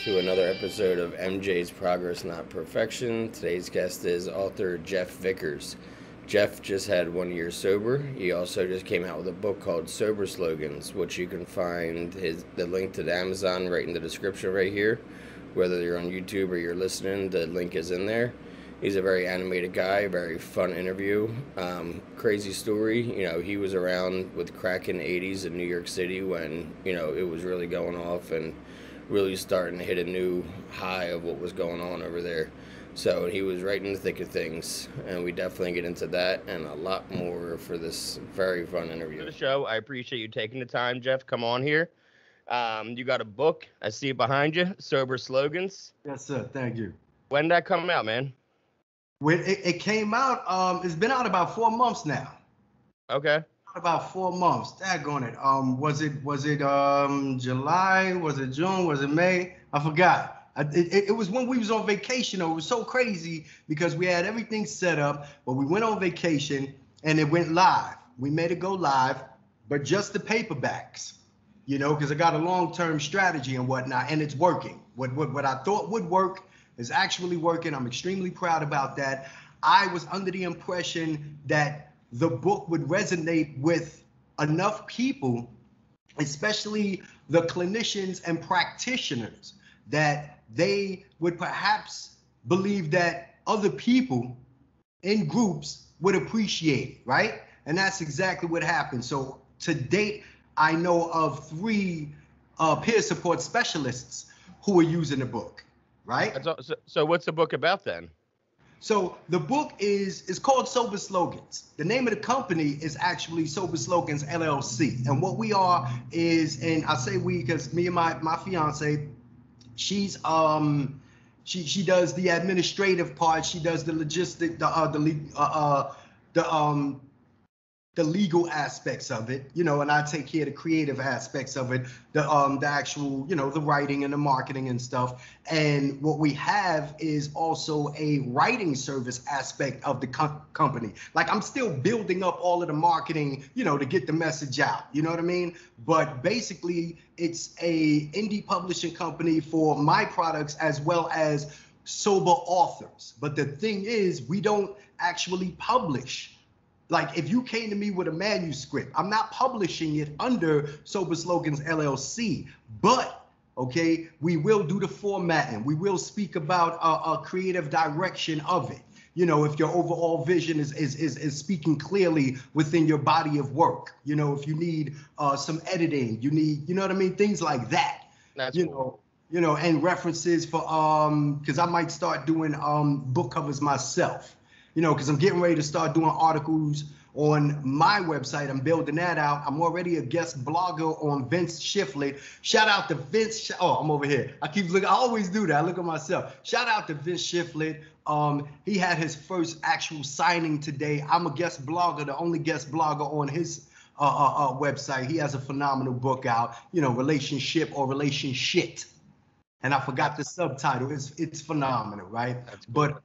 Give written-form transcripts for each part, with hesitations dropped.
to another episode of MJ's Progress Not Perfection. Today's guest is author Jeff Rikers. Jeff just had 1 year sober. He also just came out with a book called Sober Slogans, which you can find the link to the Amazon right in the description right here. Whether you're on YouTube or you're listening, the link is in there. He's a very animated guy, very fun interview. Crazy story. He was around with crack in the 80s in New York City when, it was really going off and really starting to hit a new high of what was going on over there. So he was right in the thick of things, and we definitely get into that and a lot more for this very fun interview. For the show, I appreciate you taking the time, Jeff. Come on here. You got a book. I see it behind you, Sober Slogans. Yes, sir. Thank you. When did that come out, man? When it came out, it's been out about 4 months now. Okay. About 4 months. Daggone it. Was it July? Was it June? Was it May? I forgot. It was when we was on vacation. It was so crazy because we had everything set up, but we went on vacation and it went live. We made it go live, but just the paperbacks, because I got a long-term strategy and whatnot, and it's working. What I thought would work is actually working. I'm extremely proud about that. I was under the impression that the book would resonate with enough people, especially the clinicians and practitioners, that they would perhaps believe that other people in groups would appreciate it, right? And that's exactly what happened. So to date, I know of 3 peer support specialists who are using the book. Right. So what's the book about then? So the book is called Sober Slogans. The name of the company is actually Sober Slogans LLC. And what we are is, and I say we because me and my fiance, she's she does the administrative part. She does the logistic, the legal aspects of it, and I take care of the creative aspects of it, the actual, the writing and the marketing and stuff. And what we have is also a writing service aspect of the company. Like I'm still building up all of the marketing, to get the message out, you know what I mean? But basically it's a indie publishing company for my products as well as sober authors. But the thing is, we don't actually publish. Like if you came to me with a manuscript, I'm not publishing it under Sober Slogans LLC, but okay, we will do the formatting. We will speak about a creative direction of it. If your overall vision is speaking clearly within your body of work, if you need some editing, you need, what I mean? Things like that. That's cool. And references for, cause I might start doing book covers myself. Because I'm getting ready to start doing articles on my website. I'm building that out. I'm already a guest blogger on Vince Shiflett. Shout out to Vince. Oh, I'm over here. I keep looking. I always do that. I look at myself. Shout out to Vince Shiflett. He had his first actual signing today. I'm a guest blogger, the only guest blogger on his website. He has a phenomenal book out, relationship or relationship. And I forgot the subtitle. It's phenomenal, right? But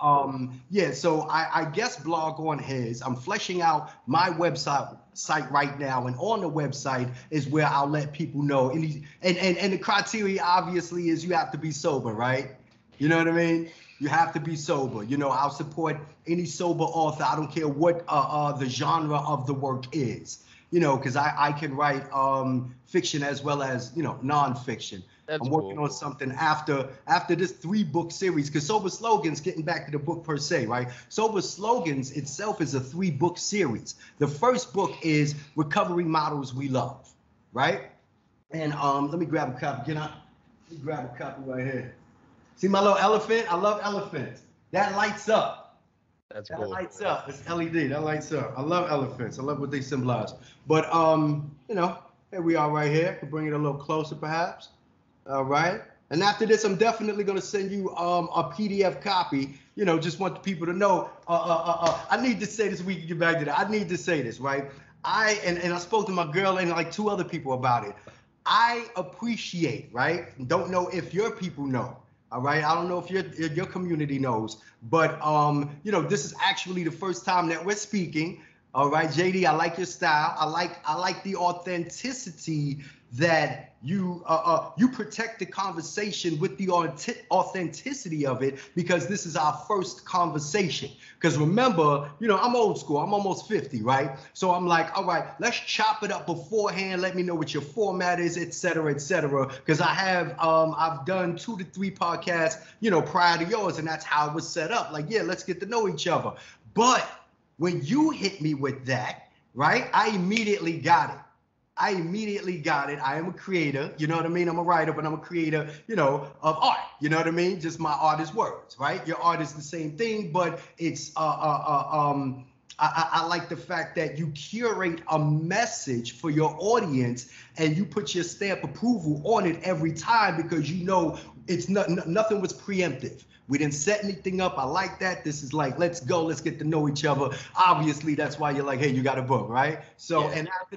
yeah, so I guest blog on his. I'm fleshing out my website right now, and on the website is where I'll let people know. And the criteria obviously is you have to be sober, right? You know what I mean? You have to be sober. I'll support any sober author. I don't care what the genre of the work is. Because I can write fiction as well as nonfiction. I'm working on something after this 3-book series, because Sober Slogans, getting back to the book per se, right? Sober Slogans itself is a 3-book series. The first book is Recovery Models We Love, right? And let me grab a copy. Let me grab a copy right here. See my little elephant? I love elephants. That lights up. That's cool. That lights up. It's LED. That lights up. I love elephants. I love what they symbolize. But here we are right here. We'll bring it a little closer, perhaps. All right. And after this, I'm definitely going to send you a PDF copy. Just want the people to know. I need to say this. We can get back to that. I need to say this, right? And I spoke to my girl and like 2 other people about it. I appreciate, right? Don't know if your people know. All right. I don't know if your community knows, but this is actually the first time that we're speaking. All right, JD, I like your style. I like the authenticity that you protect the conversation with the authenticity of it, because this is our first conversation. Because remember, I'm old school. I'm almost 50, right? So I'm like, all right, let's chop it up beforehand. Let me know what your format is, et cetera, et cetera. Because I've done 2 to 3 podcasts, prior to yours, and that's how it was set up. Like, yeah, let's get to know each other. But when you hit me with that, right, I immediately got it. I am a creator, you know what I mean? I'm a writer, but I'm a creator, of art, you know what I mean? Just my art is words, right? Your art is the same thing, but it's, I like the fact that you curate a message for your audience and you put your stamp approval on it every time, because it's nothing was preemptive. We didn't set anything up. I like that. This is like, let's go. Let's get to know each other. Obviously, that's why you're like, hey, you got a book, right? So, yeah. And after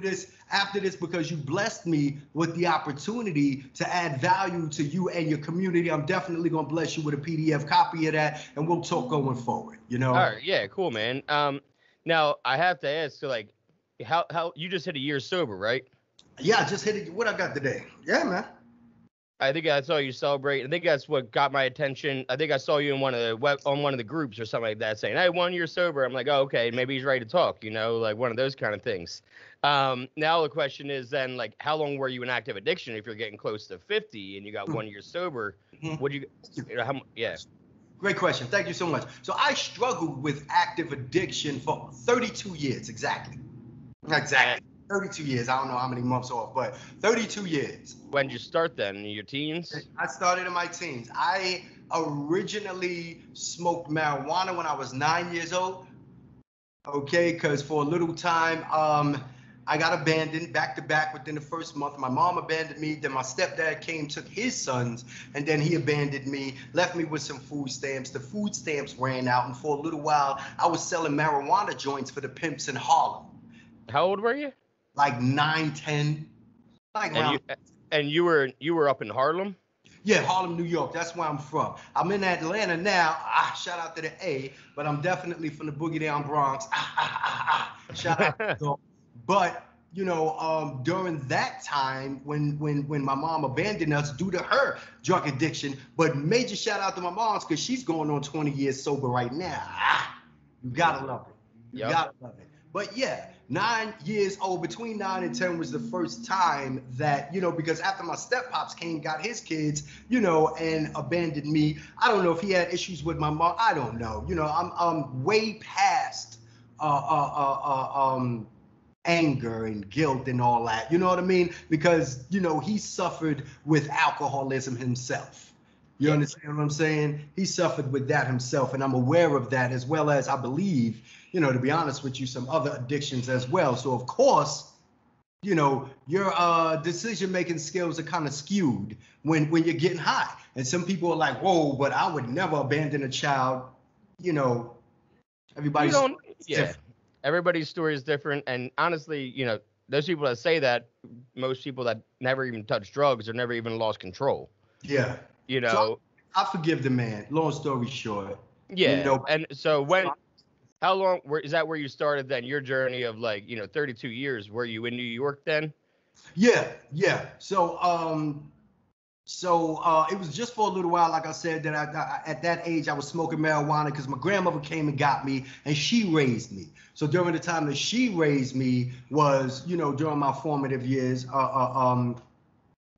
this, because you blessed me with the opportunity to add value to you and your community, I'm definitely going to bless you with a PDF copy of that, and we'll talk going forward, All right. Yeah, cool, man. Now I have to ask, so like, how you just hit a year sober, right? Yeah, I just hit it. What I got today? Yeah, man. I think I saw you celebrate. I think that's what got my attention. I think I saw you in on one of the groups or something like that, saying, "Hey, 1 year sober." I'm like, "Oh, okay, maybe he's ready to talk," like one of those kind of things. Now the question is then, like, how long were you in active addiction? If you're getting close to 50 and you got 1 year sober, what do yeah. Great question. Thank you so much. So I struggled with active addiction for 32 years, exactly. 32 years. I don't know how many months off, but 32 years. When did you start then? In your teens? I started in my teens. I originally smoked marijuana when I was 9 years old. Okay, because for a little time, I got abandoned back to back within the first month. My mom abandoned me. Then my stepdad came, took his sons, and then he abandoned me, left me with some food stamps. The food stamps ran out, and for a little while, I was selling marijuana joints for the pimps in Harlem. How old were you? Like 9, 10. And you were up in Harlem? Yeah, Harlem, New York. That's where I'm from. I'm in Atlanta now. Shout out to the A, but I'm definitely from the Boogie Down Bronx. Shout out. But during that time when my mom abandoned us due to her drug addiction, but major shout out to my mom's, because she's going on 20 years sober right now. You gotta love it. You gotta love it. But yeah, 9 years old, between 9 and 10 was the first time that, because after my step-pops came, got his kids, and abandoned me. I don't know if he had issues with my mom. I don't know. I'm way past anger and guilt and all that. You know what I mean? Because, he suffered with alcoholism himself. You understand what I'm saying? He suffered with that himself, and I'm aware of that, as well as, I believe, to be honest with you, some other addictions as well. So of course, your decision-making skills are kind of skewed when you're getting high. And some people are like, whoa, but I would never abandon a child. Everybody's different. Everybody's story is different. And honestly, those people that say that, most people that never even touched drugs or never even lost control. Yeah. So I forgive the man. Long story short. Yeah. And so how long is that where you started then your journey of 32 years? Were you in New York then? Yeah. So it was just for a little while, like I said, that I at that age I was smoking marijuana because my grandmother came and got me, and she raised me. So during the time that she raised me was, during my formative years,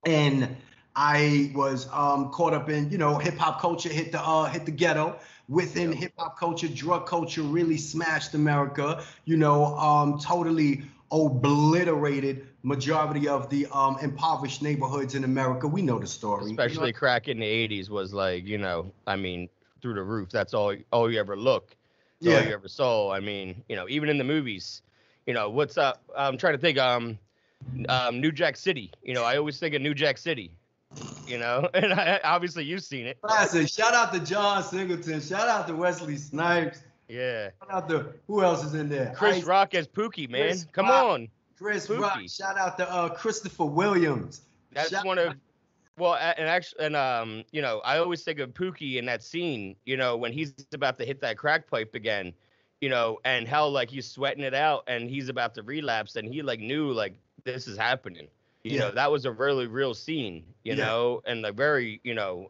and I was caught up in, hip hop culture, hit the ghetto. Within hip hop culture, drug culture really smashed America, totally obliterated majority of the impoverished neighborhoods in America. We know the story. Especially crack in the 80s was through the roof. That's all you ever look. That's all you ever saw. I mean, even in the movies, what's up? I'm trying to think, New Jack City. I always think of New Jack City. And obviously you've seen it. Classic. Shout out to John Singleton. Shout out to Wesley Snipes. Yeah. Shout out to who else is in there? Chris Rock as Pookie, man. Come on. Chris Rock. Shout out to Christopher Williams. That's one of. Well, I always think of Pookie in that scene. When he's about to hit that crack pipe again. And how he's sweating it out and he's about to relapse and he knew this is happening. You know, that was a really real scene, you know, and like very, you know,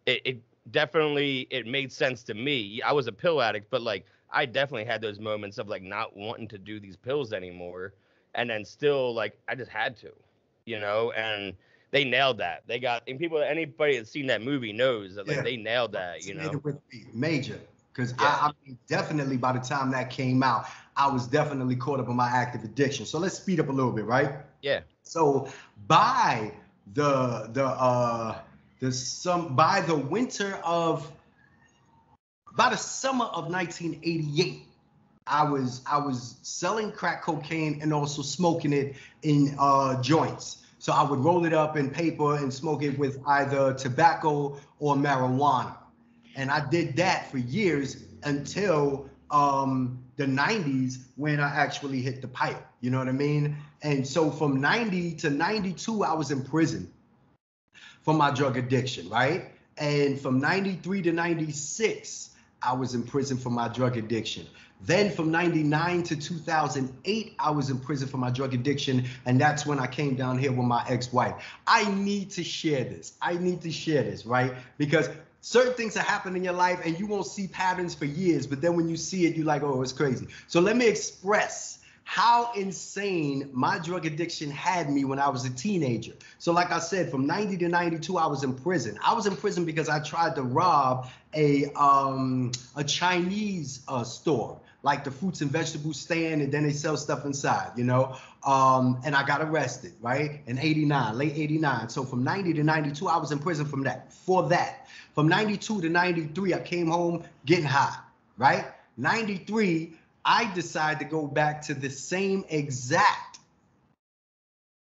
it definitely, it made sense to me. I was a pill addict, but like, I definitely had those moments of like not wanting to do these pills anymore. And then still like, I just had to, you know, and they nailed that. They got, and people, anybody that's seen that movie knows that like they nailed that, you know. With me, major. Because I mean, definitely by the time that came out, I was definitely caught up in my active addiction. So let's speed up a little bit, right? Yeah. So by the summer of 1988, I was selling crack cocaine and also smoking it in joints. So I would roll it up in paper and smoke it with either tobacco or marijuana. And I did that for years until the 90s when I actually hit the pipe. You know what I mean? And so from 90 to 92, I was in prison for my drug addiction, right? And from 93 to 96, I was in prison for my drug addiction. Then from 99 to 2008, I was in prison for my drug addiction. And that's when I came down here with my ex-wife. I need to share this. Right? Because certain things that happen in your life and you won't see patterns for years, but then when you see it, you're like, oh, it's crazy. So let me express how insane my drug addiction had me when I was a teenager. So like I said, from 90 to 92, I was in prison. I was in prison because I tried to rob a Chinese store, like the fruits and vegetables stand, and then they sell stuff inside, you know? And I got arrested, right? In 89, late 89. So from 90 to 92, I was in prison for that. From 92 to 93, I came home getting high, right? 93, I decided to go back to the same exact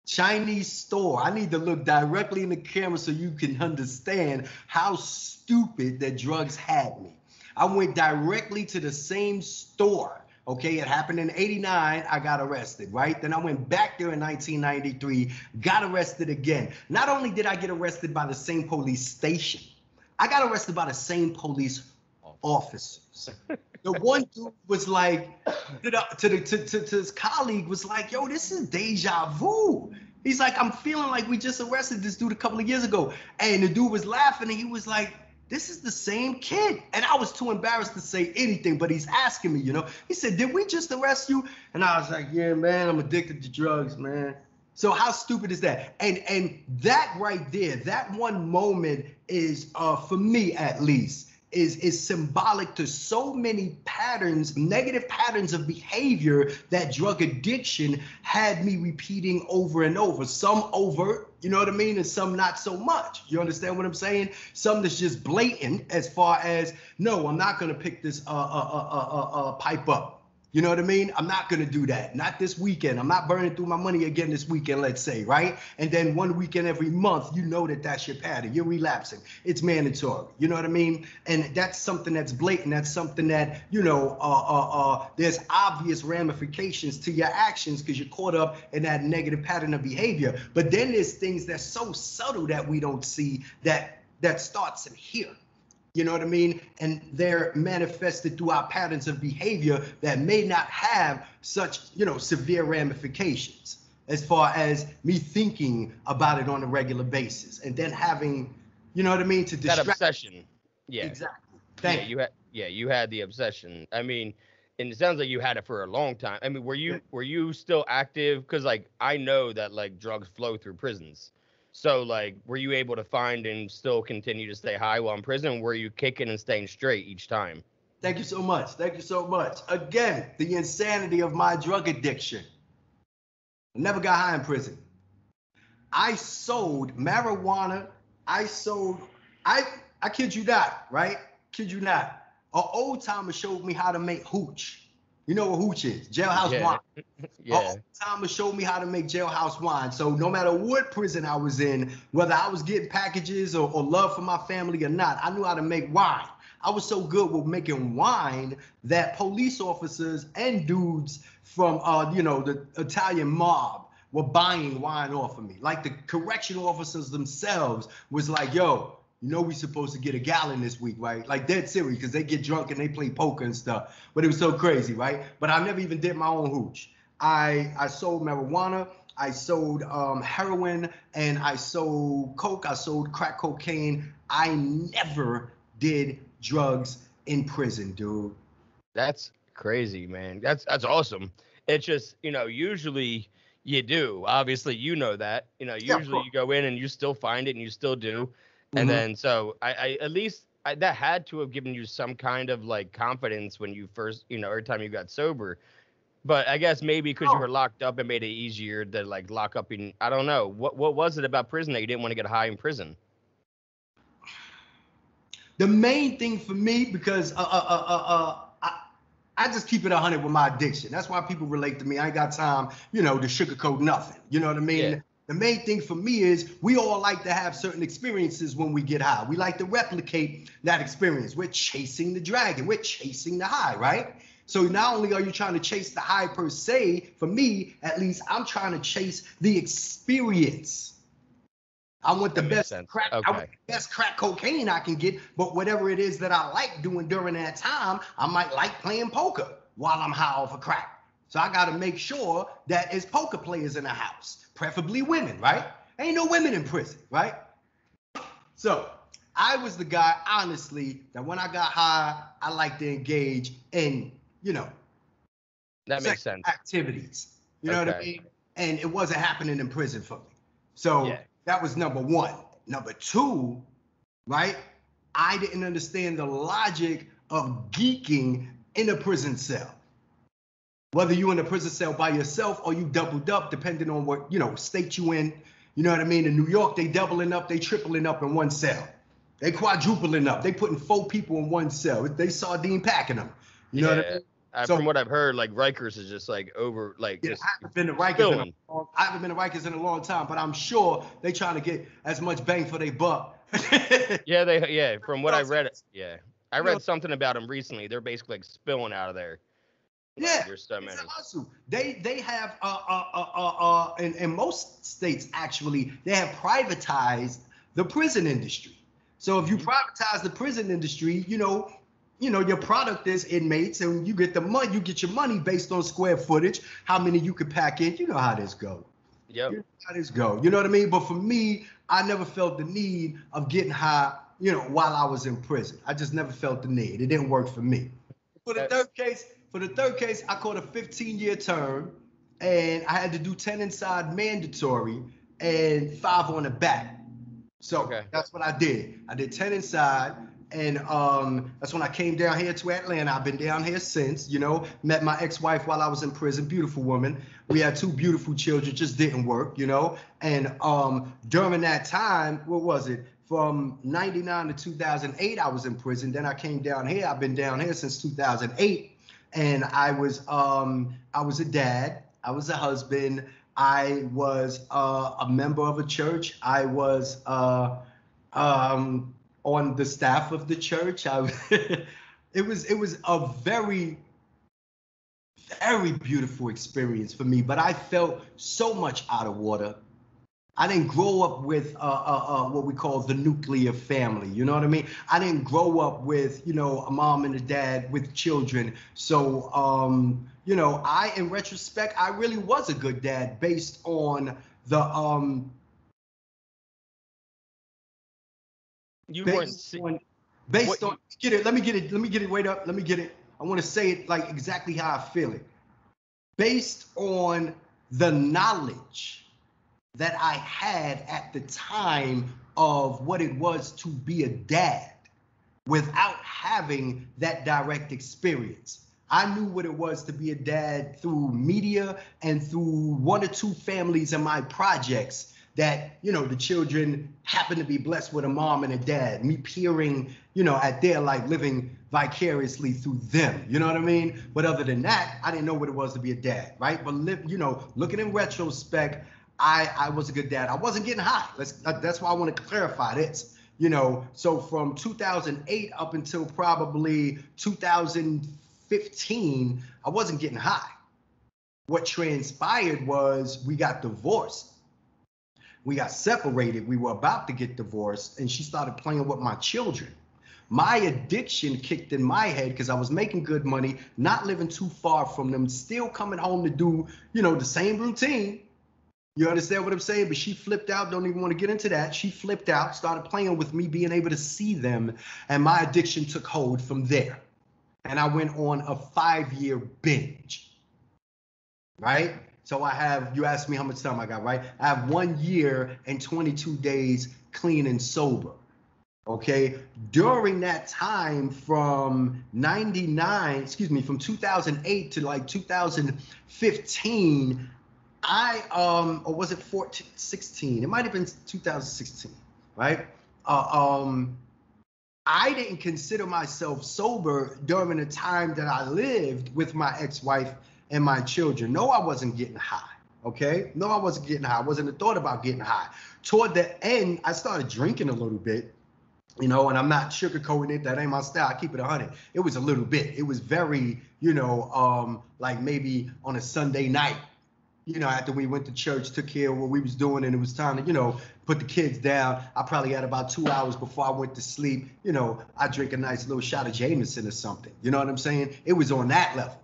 Chinese store. I need to look directly in the camera so you can understand how stupid that drugs had me. I went directly to the same store. Okay, it happened in 89, I got arrested, right? Then I went back there in 1993, got arrested again. Not only did I get arrested by the same police station, I got arrested by the same police officers. The one dude was like, to his colleague was like, yo, this is deja vu. He's like, I'm feeling like we just arrested this dude a couple of years ago. And the dude was laughing and he was like, this is the same kid. And I was too embarrassed to say anything, but he's asking me, you know. He said, did we just arrest you? And I was like, yeah, man, I'm addicted to drugs, man. So how stupid is that? And that right there, that one moment is, for me at least, is symbolic to so many patterns, negative patterns of behavior that drug addiction had me repeating over and over. Some overt, you know what I mean? And some not so much. You understand what I'm saying? Some that's just blatant as far as, no, I'm not going to pick this pipe up. You know what I mean? I'm not going to do that. Not this weekend. I'm not burning through my money again this weekend, let's say, right? And then one weekend every month, you know that that's your pattern. You're relapsing. It's mandatory. You know what I mean? And that's something that's blatant. That's something that, you know, there's obvious ramifications to your actions because you're caught up in that negative pattern of behavior. But then there's things that's so subtle that we don't see that starts in here. You know what I mean? And they're manifested through our patterns of behavior that may not have such, you know, severe ramifications as far as me thinking about it on a regular basis and then having, you know what I mean, to distract. That obsession. Yeah. Exactly. You had the obsession. I mean, and it sounds like you had it for a long time. I mean, were you still active? Because like I know that like drugs flow through prisons. So, like, were you able to find and still continue to stay high while in prison? Were you kicking and staying straight each time? Thank you so much. Thank you so much. Again, the insanity of my drug addiction. I never got high in prison. I sold marijuana. I kid you not, right? Kid you not. An old timer showed me how to make hooch. You know what hooch is? Jailhouse wine. Yeah. An old timer showed me how to make jailhouse wine. So no matter what prison I was in, whether I was getting packages or love for my family or not, I knew how to make wine. I was so good with making wine that police officers and dudes from, you know, the Italian mob were buying wine off of me. Like the correctional officers themselves was like, yo, you know we supposed to get a gallon this week, right? Like dead serious, because they get drunk and they play poker and stuff. But it was so crazy, right? But I never even did my own hooch. I sold marijuana. I sold heroin, and I sold coke. I sold crack cocaine. I never did drugs in prison, dude. That's crazy, man. That's awesome. It's just, usually you do. Obviously, you know that. Yeah, of Usually course. you go in and you still find it and you still do. And Hmm. then so I at least that had to have given you some kind of like confidence when you first, every time you got sober. But I guess maybe because you Oh, were locked up, it made it easier to like lock up in. I don't know. What was it about prison that you didn't want to get high in prison? the main thing for me, because I just keep it 100 with my addiction. That's why people relate to me. I ain't got time, to sugarcoat nothing. You know what I Yeah. mean? The main thing for me is we all like to have certain experiences when we get high. We like to replicate that experience. We're chasing the dragon. We're chasing the high, right? So not only are you trying to chase the high per se, for me, at least, I'm trying to chase the experience. I want the That makes best sense. crack. I want Okay. the best crack cocaine I can get. But whatever it is that I like doing during that time, I might like playing poker while I'm high off of crack. So I got to make sure that there's poker players in the house, preferably women, right? Ain't no women in prison, right? So I was the guy, honestly, that when I got high, I like to engage in, That makes sexual sense. activities. You know what I Okay. mean? And it wasn't happening in prison for me. So Yeah. that was number one. Number two, right? I didn't understand the logic of geeking in a prison cell. Whether you in a prison cell by yourself or you doubled up, depending on what, state you in. You know what I mean? In New York, they doubling up, they tripling up in one cell. They quadrupling up. They putting 4 people in one cell. They sardine packing them. You know what I Yeah. mean? From So what I've heard, like Rikers is just like over, like yeah, just I spilling. haven't been to Rikers in a long time, but I'm sure they trying to get as much bang for their buck. Yeah, yeah. From what know, I read, yeah, I you know, read something about them recently. They're basically like spilling out of there. Like yeah, there's so it's a many. hustle. They have in most states actually they have privatized the prison industry. So if you Hmm. privatize the prison industry, your product is inmates, and you get the money. You get your money based on square footage, how many you can pack in. You know how this go. Yep. You know how this go. You know what I mean? But for me, I never felt the need of getting high, while I was in prison. I just never felt the need. It didn't work for me. For the Uh, third case, I caught a 15-year term, and I had to do 10 inside mandatory and 5 on the back. So okay. that's what I did. I did 10 inside, and that's when I came down here to Atlanta. I've been down here since, met my ex-wife while I was in prison, beautiful woman. We had 2 beautiful children, just didn't work. And during that time, what was it? From 99 to 2008, I was in prison. Then I came down here. I've been down here since 2008, and I was a dad. I was a husband. I was a member of a church. I was on the staff of the church. It was a very, very beautiful experience for me, but I felt so much out of water. I didn't grow up with what we call the nuclear family. You know what I mean? I didn't grow up with, a mom and a dad with children. So, in retrospect, I really was a good dad based on the You weren't based see on what based on you. get it. Let me get it. Wait up. Let me get it. I want to say it like exactly how I feel it. Based on the knowledge that I had at the time of what it was to be a dad without having that direct experience. I knew what it was to be a dad through media and through 1 or 2 families in my projects that, the children happen to be blessed with a mom and a dad, me peering, at their life, living vicariously through them. You know what I mean? But other than that, I didn't know what it was to be a dad, right? But looking in retrospect, I was a good dad. I wasn't getting high. That's why I want to clarify this. So from 2008 up until probably 2015, I wasn't getting high. What transpired was we got divorced. We got separated. We were about to get divorced, and she started playing with my children. My addiction kicked in my head because I was making good money, not living too far from them, still coming home to do, the same routine. You understand what I'm saying? But she flipped out. Don't even want to get into that. She flipped out, started playing with me, being able to see them. And my addiction took hold from there. And I went on a 5-year binge, right? So you asked me how much time I got, right? I have 1 year and 22 days clean and sober. Okay. During that time from 2008 to like 2015, or was it 16? It might have been 2016, right? I didn't consider myself sober during the time that I lived with my ex-wife and my children. No, I wasn't getting high, okay? No, I wasn't getting high. I wasn't a thought about getting high. Toward the end, I started drinking a little bit, you know, and I'm not sugarcoating it. That ain't my style. I keep it 100. It was a little bit. It was very, you know, like maybe on a Sunday night, you know, after we went to church, took care of what we was doing, and it was time to, you know, put the kids down. I probably had about 2 hours before I went to sleep. You know, I drink a nice little shot of Jameson or something. You know what I'm saying? It was on that level.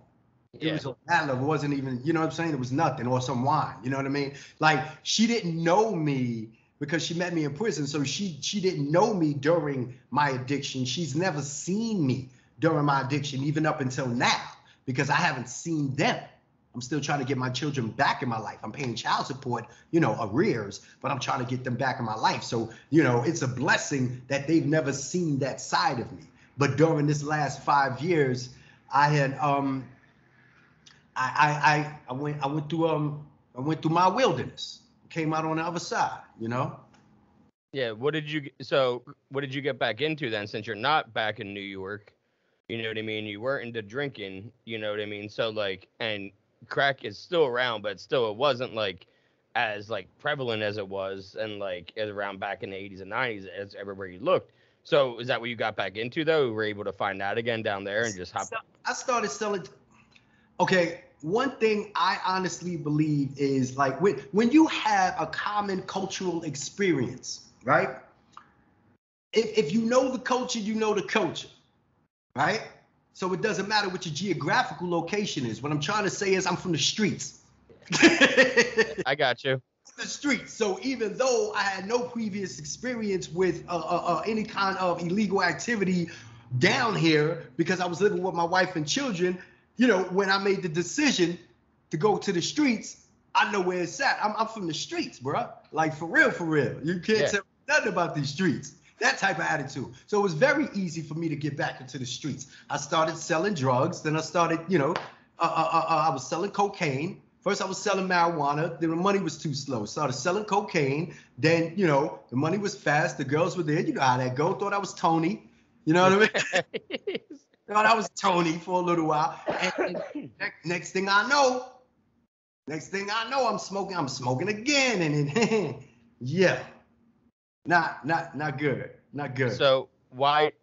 It was on that level. It wasn't even, you know what I'm saying? It was nothing, or some wine. You know what I mean? Like, she didn't know me because she met me in prison. So she didn't know me during my addiction. She's never seen me during my addiction, even up until now, because I haven't seen them. I'm still trying to get my children back in my life. I'm paying child support, you know, arrears, but I'm trying to get them back in my life. So, you know, it's a blessing that they've never seen that side of me. But during this last 5 years, I had I went through my wilderness. Came out on the other side, you know. Yeah. What did you get back into then, since you're not back in New York? You know what I mean? You weren't into drinking, you know what I mean? So like, and crack is still around, but it wasn't like as like prevalent as it was, and like as around back in the 80s and 90s as everywhere you looked. So is that what you got back into though? You were able to find that again down there and just hop? I started selling. Okay, one thing I honestly believe is like when you have a common cultural experience, right? If you know the culture, you know the culture, right? So it doesn't matter what your geographical location is. What I'm trying to say is I'm from the streets. I got you. The streets. So even though I had no previous experience with any kind of illegal activity down here, because I was living with my wife and children, you know, when I made the decision to go to the streets, I know where it's at. I'm from the streets, bro. Like for real, for real. You can't tell me nothing about these streets. That type of attitude. So it was very easy for me to get back into the streets. I started selling drugs. Then I started, you know, I was selling cocaine. First I was selling marijuana. Then the money was too slow. Started selling cocaine. Then, you know, the money was fast. The girls were there. You know how that go. Thought I was Tony. You know what I mean? Thought I was Tony for a little while. And next thing I know, I'm smoking again. And then, yeah. Not good. Not good. So what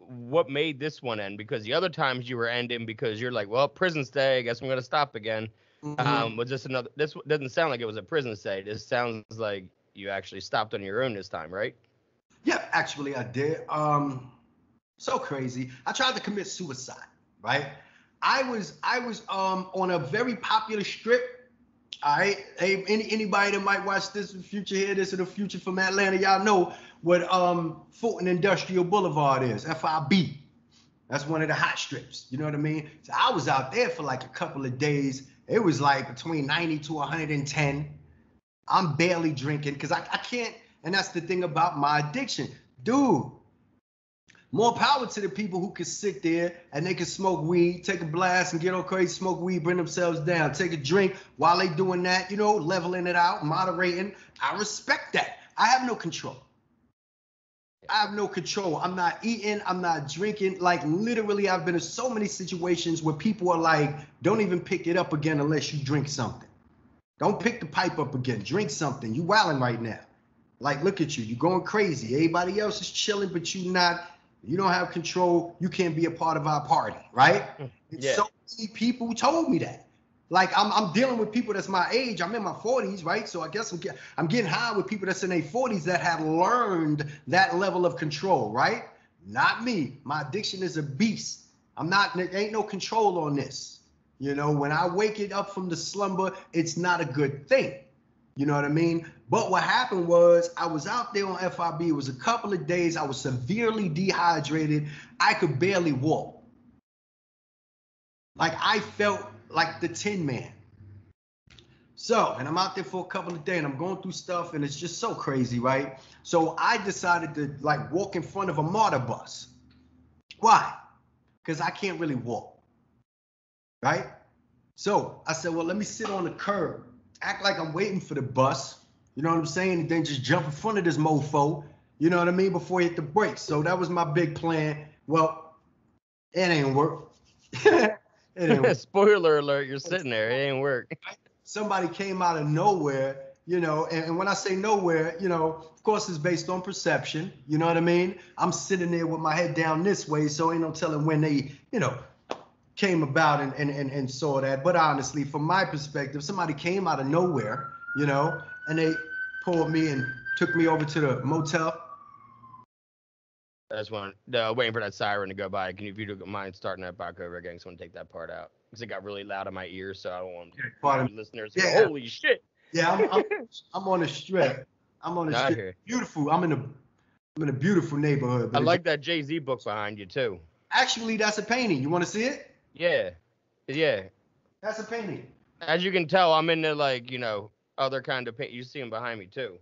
made this one end? Because the other times you were ending because you're like, well, prison stay, I guess I'm going to stop again. Mm-hmm. Was this another, this doesn't sound like it was a prison stay. This sounds like you actually stopped on your own this time, right? Yeah, actually I did. So crazy. I tried to commit suicide, right? I was on a very popular strip. All right, hey, anybody that might watch this in the future, hear this in the future from Atlanta, y'all know what Fulton Industrial Boulevard is, FIB. That's one of the hot strips. You know what I mean? So I was out there for like a couple of days. It was like between 90 to 110. I'm barely drinking because I can't, and that's the thing about my addiction. Dude, more power to the people who can sit there and they can smoke weed, take a blast and get all crazy, smoke weed, bring themselves down, take a drink while they doing that, you know, leveling it out, moderating. I respect that. I have no control. I'm not eating. I'm not drinking. Like literally, I've been in so many situations where people are like, don't even pick it up again unless you drink something. Don't pick the pipe up again. Drink something. You wilding right now. Like, look at you. You're going crazy. Everybody else is chilling, but you not. You don't have control. You can't be a part of our party, right? Yeah. So many people told me that. Like I'm dealing with people that's my age. I'm in my 40s, right? So I guess I'm getting high with people that's in their 40s that have learned that level of control, right? Not me. My addiction is a beast. There ain't no control on this. You know, when I wake it up from the slumber, it's not a good thing. You know what I mean? But what happened was I was out there on FIB. It was a couple of days. I was severely dehydrated. I could barely walk. Like I felt like the Tin Man. So, and I'm out there for a couple of days and I'm going through stuff and it's just so crazy, right? So I decided to like walk in front of a MARTA bus. Why? Because I can't really walk, right? So I said, well, let me sit on the curb, act like I'm waiting for the bus, you know what I'm saying? And then just jump in front of this mofo, you know what I mean, before he hit the brakes. So that was my big plan. Well, it ain't work. It ain't work. Spoiler alert, you're sitting there, it ain't work. Somebody came out of nowhere, you know, and when I say nowhere, you know, of course it's based on perception, you know what I mean? I'm sitting there with my head down this way, so ain't no telling when they, you know, came about and saw that. But honestly, from my perspective, somebody came out of nowhere, you know, and they pulled me and took me over to the motel. I just want waiting for that siren to go by. Can you, if you don't mind starting that back over again? I just want to take that part out because it got really loud in my ears, so I don't want listeners to go, holy shit. Yeah, I'm on a strip. I'm on a strip. Beautiful. I'm in a beautiful neighborhood. I like that Jay-Z book behind you too. Actually, that's a painting. You want to see it? Yeah. That's a painting. As you can tell, I'm into like, you know, other kind of paint. You see them behind me too.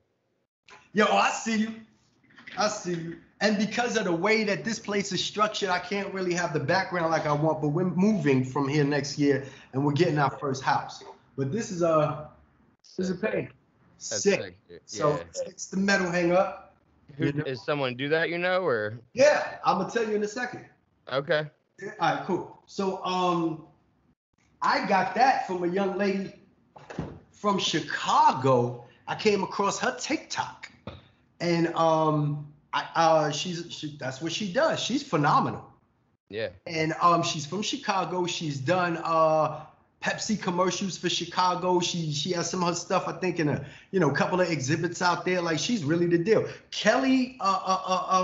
Yo, I see you. I see you. And because of the way that this place is structured, I can't really have the background like I want, but we're moving from here next year and we're getting our first house. But this is a painting. Sick. So it's the metal hang up. Is someone do that, you know, or? Yeah, I'm gonna tell you in a second. Okay. All right, cool. So I got that from a young lady from Chicago. I came across her TikTok, and that's what she does. She's phenomenal. Yeah. And she's from Chicago. She's done Pepsi commercials for Chicago. She has some of her stuff, I think, in a couple of exhibits out there. Like, she's really the deal. Kelly, I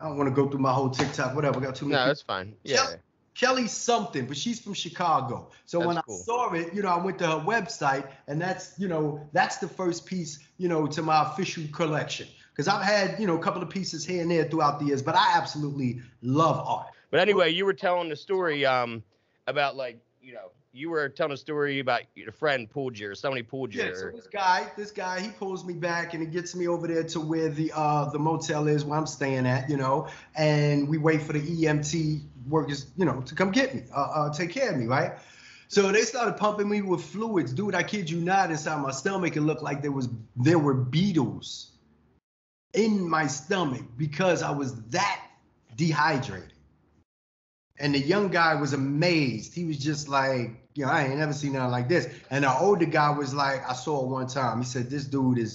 don't want to go through my whole TikTok, whatever. Got too many. No, that's fine. Yeah. Kelly something, but she's from Chicago. So when I saw it, I went to her website, and that's the first piece, to my official collection. Because I've had, a couple of pieces here and there throughout the years, but I absolutely love art. But anyway, you were telling the story about, like, you were telling a story about your friend pulled you, or somebody pulled you. Yeah, so this guy, he pulls me back and he gets me over there to where the motel is where I'm staying at, and we wait for the EMT workers, to come get me, take care of me, right? So they started pumping me with fluids. Dude, I kid you not, inside my stomach, it looked like there were beetles in my stomach because I was that dehydrated. And the young guy was amazed. He was just like, I ain't never seen nothing like this. And the older guy was like, I saw it one time. He said, this dude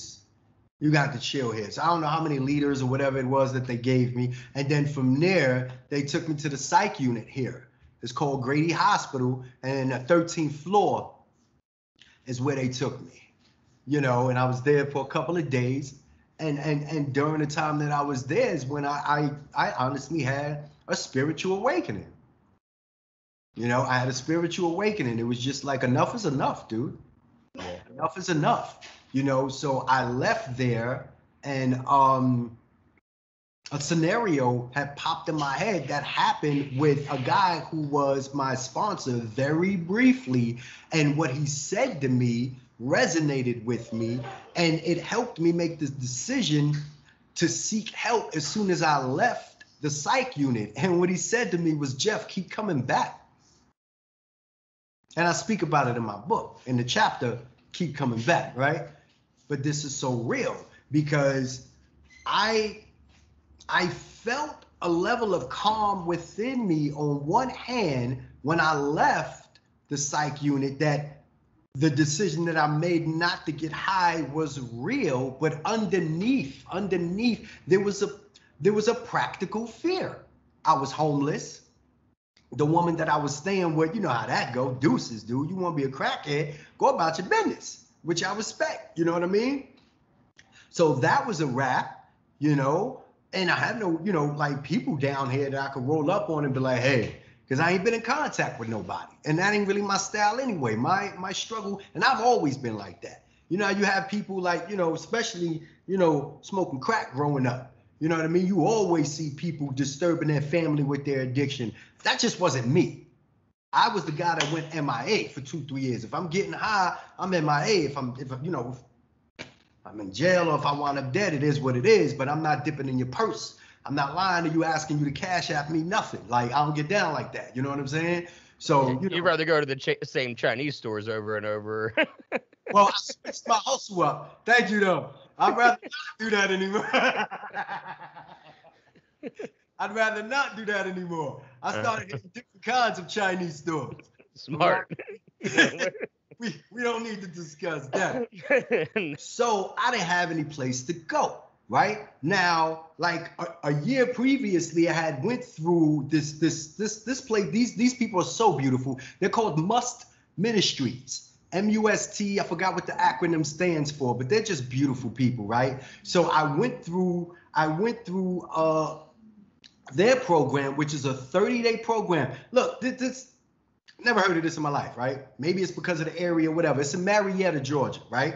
you got to chill here. So I don't know how many liters or whatever it was that they gave me. And then from there, they took me to the psych unit here. It's called Grady Hospital. And the 13th floor is where they took me, and I was there for a couple of days. And during the time that I was there is when I honestly had a spiritual awakening. I had a spiritual awakening. It was just like, enough is enough, dude. Yeah. Enough is enough. So I left there, and a scenario had popped in my head that happened with a guy who was my sponsor very briefly. And what he said to me resonated with me, and it helped me make this decision to seek help as soon as I left the psych unit. And what he said to me was, Jeff, keep coming back. And I speak about it in my book, in the chapter, Keep Coming Back, right? But this is so real because I felt a level of calm within me on one hand when I left the psych unit, that the decision that I made not to get high was real, but underneath, there was a practical fear. I was homeless. The woman that I was staying with, you know how that go, deuces, dude. You want to be a crackhead, go about your business, which I respect, you know what I mean? So that was a wrap, and I had no, like, people down here that I could roll up on and be like, hey, because I ain't been in contact with nobody. And that ain't really my style anyway. My struggle, and I've always been like that. You know, you have people like, you know, especially, you know, smoking crack growing up. You know what I mean? You always see people disturbing their family with their addiction. That just wasn't me. I was the guy that went MIA for 2-3 years. If I'm getting high, I'm MIA. If I'm in jail or if I wind up dead, it is what it is, but I'm not dipping in your purse. I'm not lying to you, asking you to cash app me nothing. Like, I don't get down like that. You know what I'm saying? So, you know, you'd rather go to the same Chinese stores over and over. Well, I switched my hustle up. Thank you, though. I'd rather not do that anymore. I'd rather not do that anymore. I started hitting different kinds of Chinese stores. Smart. We don't need to discuss that. So I didn't have any place to go. Right now, like a year previously, I had went through this place. These people are so beautiful. They're called Musk Ministries. MUST, I forgot what the acronym stands for, but they're just beautiful people, right? So I went through their program, which is a 30-day program. Look, this never heard of this in my life, right? Maybe it's because of the area, whatever. It's in Marietta, Georgia, right?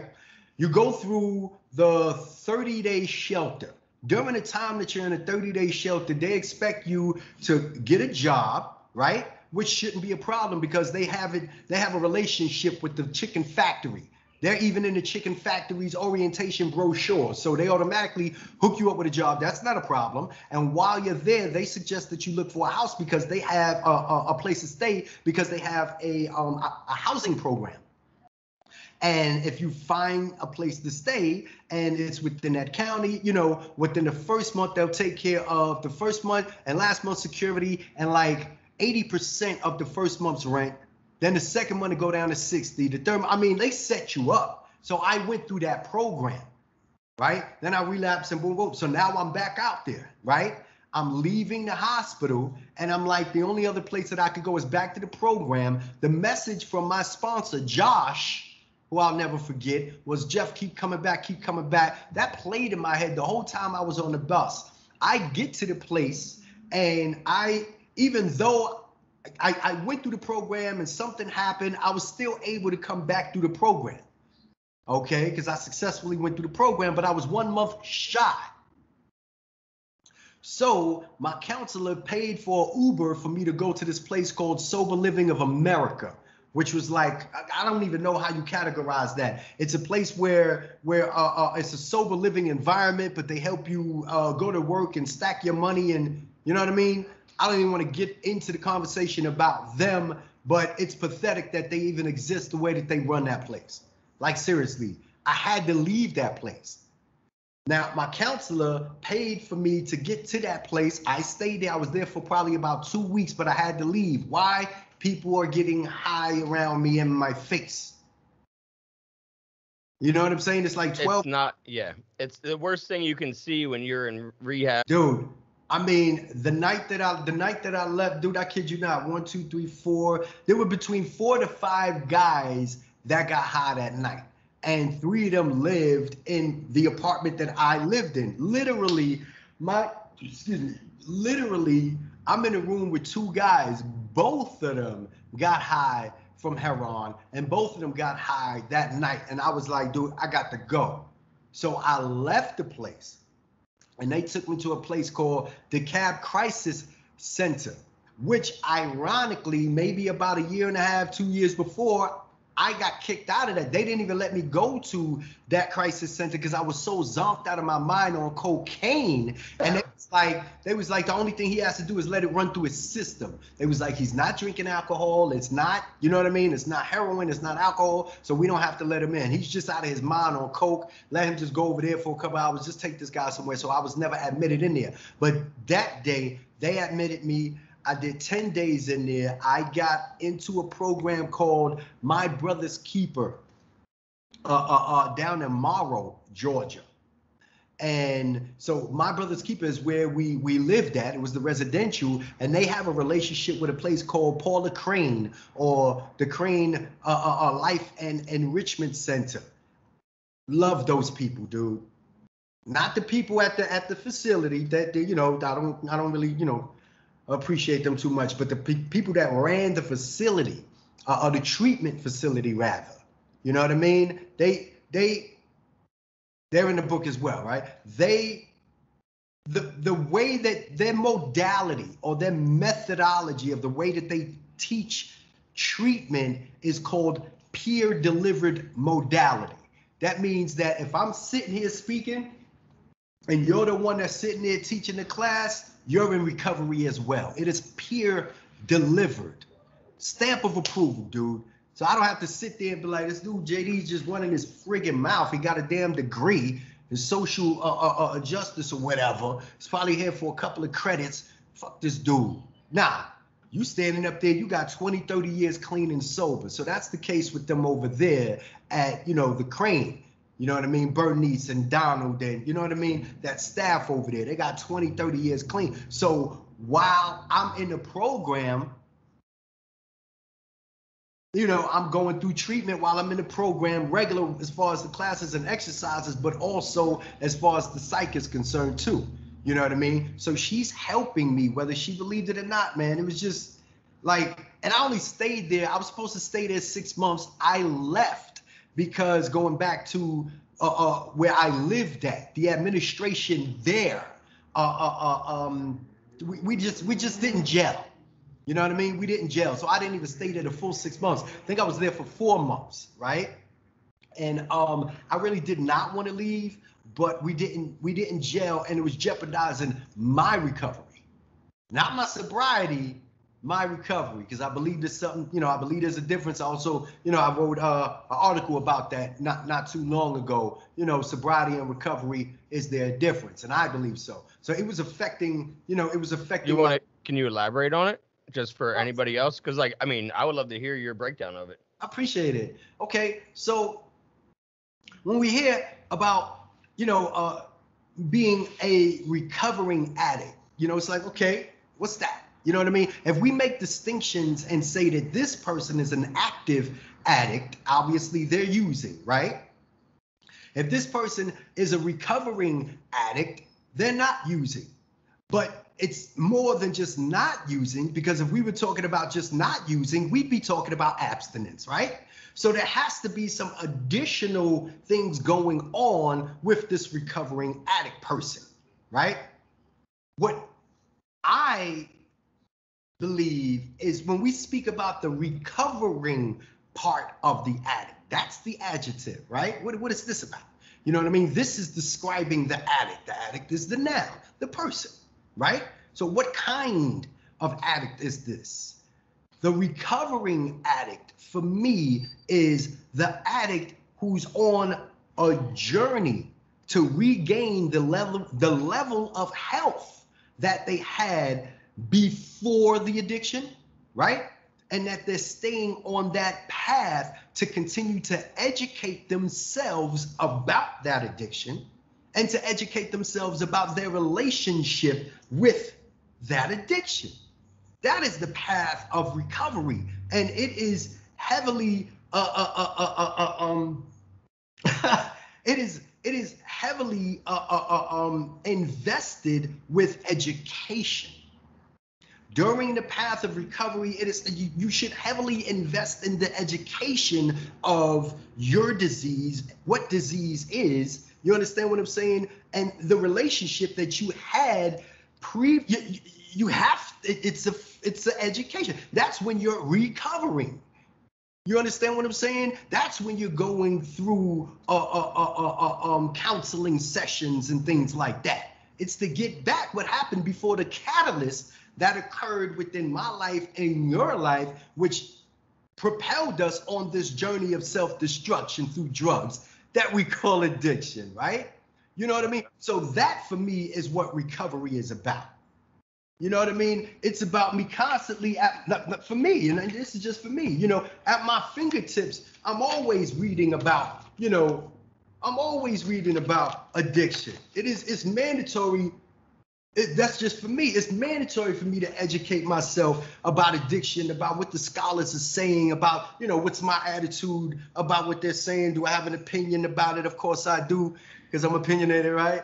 You go through the 30-day shelter. During the time that you're in a 30-day shelter, they expect you to get a job, right? Which shouldn't be a problem because they have a relationship with the chicken factory. They're even in the chicken factory's orientation brochure. So they automatically hook you up with a job. That's not a problem. And while you're there, they suggest that you look for a house because they have a place to stay because they have a housing program. And if you find a place to stay and it's within that county, you know, within the first month, they'll take care of the first month and last month's security and like 80% of the first month's rent. Then the second month to go down to 60. The third, I mean, they set you up. So I went through that program, right? Then I relapsed and boom, boom. So now I'm back out there, right? I'm leaving the hospital and I'm like, the only other place that I could go is back to the program. The message from my sponsor, Josh, who I'll never forget, was Jeff, keep coming back, keep coming back. That played in my head the whole time I was on the bus. I get to the place and even though I went through the program and something happened, I was still able to come back through the program, okay? Because I successfully went through the program, but I was 1 month shy. So my counselor paid for Uber for me to go to this place called Sober Living of America, which was like, I don't even know how you categorize that. It's a place where it's a sober living environment, but they help you go to work and stack your money and, you know what I mean? I don't even want to get into the conversation about them, but it's pathetic that they even exist the way that they run that place. Like, seriously, I had to leave that place. Now, my counselor paid for me to get to that place. I stayed there. I was there for probably about 2 weeks, but I had to leave. Why? People are getting high around me in my face. You know what I'm saying? It's like 12. It's the worst thing you can see when you're in rehab. Dude. I mean, the night that I left, dude, I kid you not, 1, 2, 3, 4. There were between 4 to 5 guys that got high that night. And 3 of them lived in the apartment that I lived in. Literally, I'm in a room with 2 guys. Both of them got high from heroin, and both of them got high that night. And I was like, dude, I got to go. So I left the place. And they took me to a place called the Cab Crisis Center, which ironically, maybe about 1.5 years, 2 years before, I got kicked out of that. They didn't even let me go to that crisis center because I was so zonked out of my mind on cocaine. And they was like, the only thing he has to do is let it run through his system. They was like, he's not drinking alcohol. It's not, you know what I mean? It's not heroin. It's not alcohol. So we don't have to let him in. He's just out of his mind on coke. Let him just go over there for a couple hours. Just take this guy somewhere. So I was never admitted in there. But that day, they admitted me. I did 10 days in there. I got into a program called My Brother's Keeper down in Morrow, Georgia. And so My Brother's Keeper is where we lived at. It was the residential, and they have a relationship with a place called Paula Crane, or the Crane Life and Enrichment Center. Love those people, dude. Not the people at the facility that they, you know, I don't really, you know. appreciate them too much, but the people that ran the facility, or the treatment facility rather, you know what I mean? They're in the book as well, right? The way that their modality or their methodology of the way that they teach treatment is called peer-delivered modality. That means that if I'm sitting here speaking and you're the one that's sitting there teaching the class, you're in recovery as well. It is peer-delivered. Stamp of approval, dude. So I don't have to sit there and be like, this dude JD's just running his friggin' mouth. He got a damn degree in social justice or whatever. He's probably here for a couple of credits. Fuck this dude. Nah, you standing up there, you got 20, 30 years clean and sober. So that's the case with them over there at, the Crane. You know what I mean? Bernice and Donald and, you know what I mean? That staff over there, they got 20, 30 years clean. So while I'm in the program, I'm going through treatment while I'm in the program regular as far as the classes and exercises, but also as far as the psych is concerned too. You know what I mean? So she's helping me, whether she believed it or not, man. It was just like, and I only stayed there. I was supposed to stay there 6 months. I left because going back to where I lived at, the administration there, we just didn't gel. You know what I mean? We didn't gel. So I didn't even stay there the full 6 months. I think I was there for 4 months, right? And I really did not want to leave, but we didn't gel, and it was jeopardizing my recovery. Not my sobriety, my recovery, because I believe there's something, I believe there's a difference. Also, I wrote an article about that not too long ago. Sobriety and recovery, is there a difference? And I believe so. So it was affecting, Can you elaborate on it? Just for anybody else, because I would love to hear your breakdown of it. I appreciate it. Okay, so when we hear about being a recovering addict, it's like, okay, what's that? You know what I mean? If we make distinctions and say that this person is an active addict, obviously they're using, right? If this person is a recovering addict, they're not using. But it's more than just not using, because if we were talking about just not using, we'd be talking about abstinence, right? So there has to be some additional things going on with this recovering addict person, right? What I believe is when we speak about the recovering part of the addict, that's the adjective, right? What is this about? You know what I mean? This is describing the addict. The addict is the noun, the person. Right? So what kind of addict is this? The recovering addict for me is the addict who's on a journey to regain the level of health that they had before the addiction, right? And that they're staying on that path to continue to educate themselves about that addiction, and to educate themselves about their relationship with that addiction. That is the path of recovery, and it is heavily it is heavily invested with education. During the path of recovery, you should heavily invest in the education of your disease, what disease is. You understand what I'm saying? And the relationship that you had it's an education. That's when you're recovering. You understand what I'm saying? That's when you're going through counseling sessions and things like that. It's to get back what happened before the catalyst that occurred within my life and your life, which propelled us on this journey of self-destruction through drugs that we call addiction, right? You know what I mean? So that for me is what recovery is about. You know what I mean? It's about me constantly, for me, and this is just for me, at my fingertips, I'm always reading about, addiction. It's mandatory. That's just for me. It's mandatory for me to educate myself about addiction, about what the scholars are saying, about, what's my attitude about what they're saying. Do I have an opinion about it? Of course I do, because I'm opinionated, right?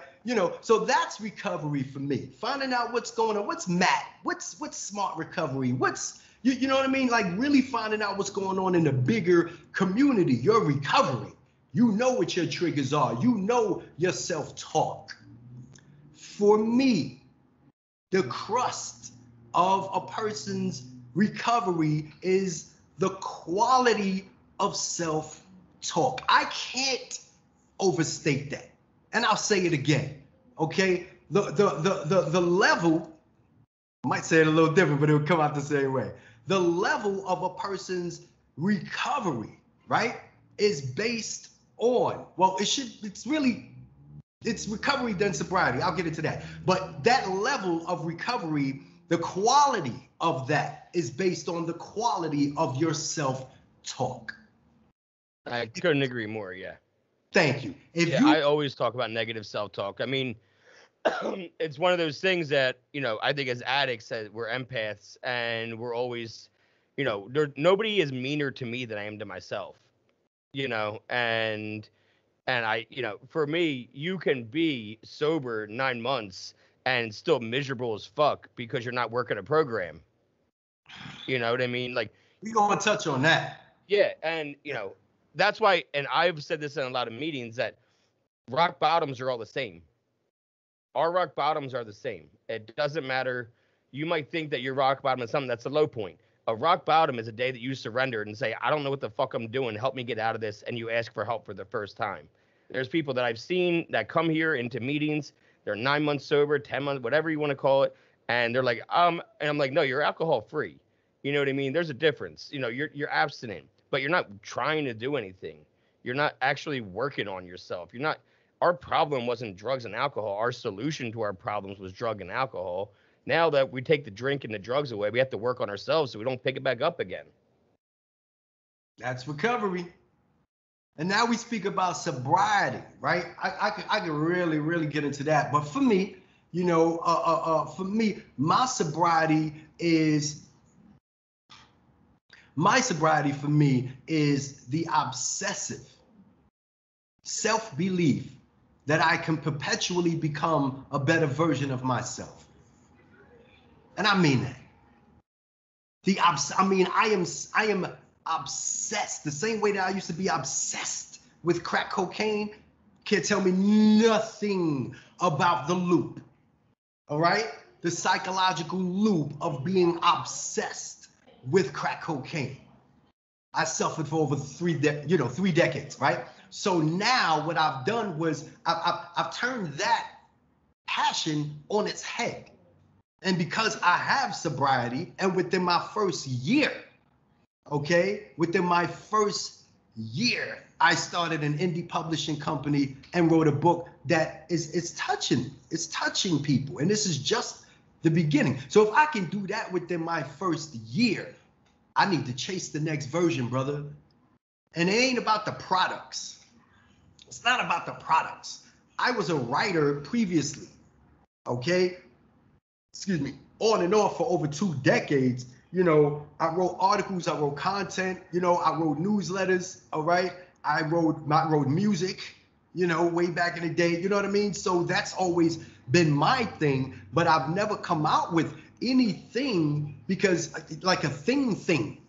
So that's recovery for me. Finding out what's going on, what's MAT, what's smart recovery, what's, you know what I mean? Like really finding out what's going on in the bigger community, your recovery. You know what your triggers are. You know your self-talk. For me, the crust of a person's recovery is the quality of self-talk. I can't overstate that. And I'll say it again, okay? The level, I might say it a little different, but it'll come out the same way. The level of a person's recovery, right, is based on, well, it's recovery then sobriety. I'll get into that. But that level of recovery, the quality of that is based on the quality of your self-talk. I couldn't agree more, yeah. Thank you. I always talk about negative self-talk. I mean, it's one of those things that, I think as addicts that we're empaths and we're always, nobody is meaner to me than I am to myself, and I, for me, you can be sober 9 months and still miserable as fuck because you're not working a program. You know what I mean? Like, we're going to touch on that. Yeah. And, that's why, and I've said this in a lot of meetings, that rock bottoms are all the same. Our rock bottoms are the same. It doesn't matter. You might think that your rock bottom is something that's a low point. A rock bottom is a day that you surrendered and say, I don't know what the fuck I'm doing. Help me get out of this. And you ask for help for the first time. There's people that I've seen that come here into meetings. They're 9 months sober, 10 months, whatever you want to call it. And they're like, and I'm like, no, you're alcohol free. You know what I mean? There's a difference. You're abstinent, but you're not trying to do anything. You're not actually working on yourself. Our problem wasn't drugs and alcohol. Our solution to our problems was drug and alcohol. Now that we take the drink and the drugs away, we have to work on ourselves so we don't pick it back up again. That's recovery. And now we speak about sobriety, right? I could really, really get into that. But for me, my sobriety for me is the obsessive self-belief that I can perpetually become a better version of myself. And I mean that. I am obsessed the same way that I used to be obsessed with crack cocaine. Can't tell me nothing about the loop. All right? The psychological loop of being obsessed with crack cocaine. I suffered for over 3 decades, right? So now what I've done was I've turned that passion on its head. And because I have sobriety, and within my first year, I started an indie publishing company and wrote a book that is touching people. And this is just the beginning. So if I can do that within my first year, I need to chase the next version, brother. And it ain't about the products. It's not about the products. I was a writer previously, on and off for over 2 decades. I wrote articles, I wrote content, I wrote newsletters, all right? I wrote music, way back in the day, you know what I mean? So that's always been my thing, but I've never come out with anything because like a thing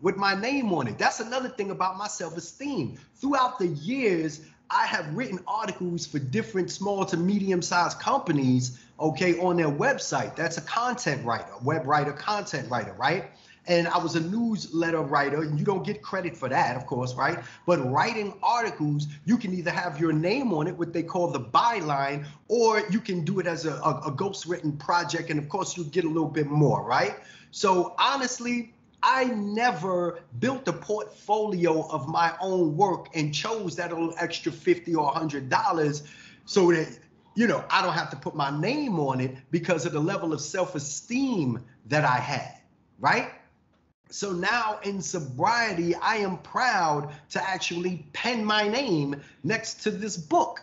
with my name on it. That's another thing about my self-esteem. Throughout the years, I have written articles for different small to medium-sized companies, on their website. That's a content writer, web writer, content writer, right? And I was a newsletter writer, and you don't get credit for that, of course, right? But writing articles, you can either have your name on it, what they call the byline, or you can do it as a ghostwritten project, and of course you get a little bit more, right? So honestly, I never built a portfolio of my own work and chose that little extra $50 or $100 so that, I don't have to put my name on it because of the level of self-esteem that I had, right? So now in sobriety, I am proud to actually pen my name next to this book.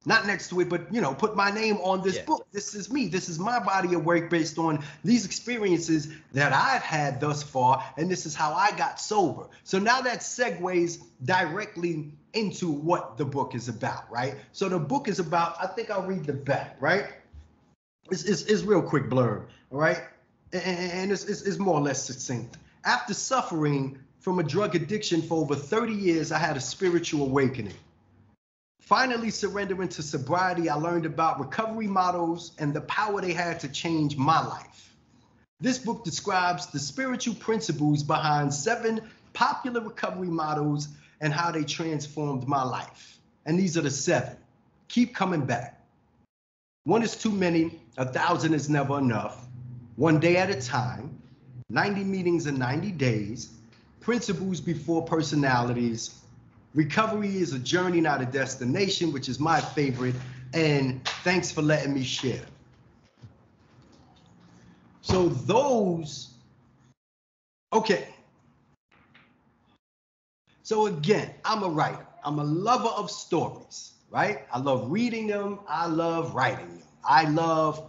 not next to it, but, you know, put my name on this book. This is me. This is my body of work based on these experiences that I've had thus far. And this is how I got sober. So now that segues directly into what the book is about, right? So the book is about, I think I'll read the back, right? It's real quick blurb, all right? And it's more or less succinct. After suffering from a drug addiction for over 30 years, I had a spiritual awakening. Finally surrendering to sobriety, I learned about recovery models and the power they had to change my life. This book describes the spiritual principles behind 7 popular recovery models and how they transformed my life. And these are the 7. Keep coming back. 1 is too many, 1,000 is never enough. 1 day at a time, 90 meetings in 90 days, principles before personalities. Recovery is a journey, not a destination, which is my favorite. And thanks for letting me share. So those, okay. So again, I'm a writer. I'm a lover of stories, right? I love reading them. I love writing them. I love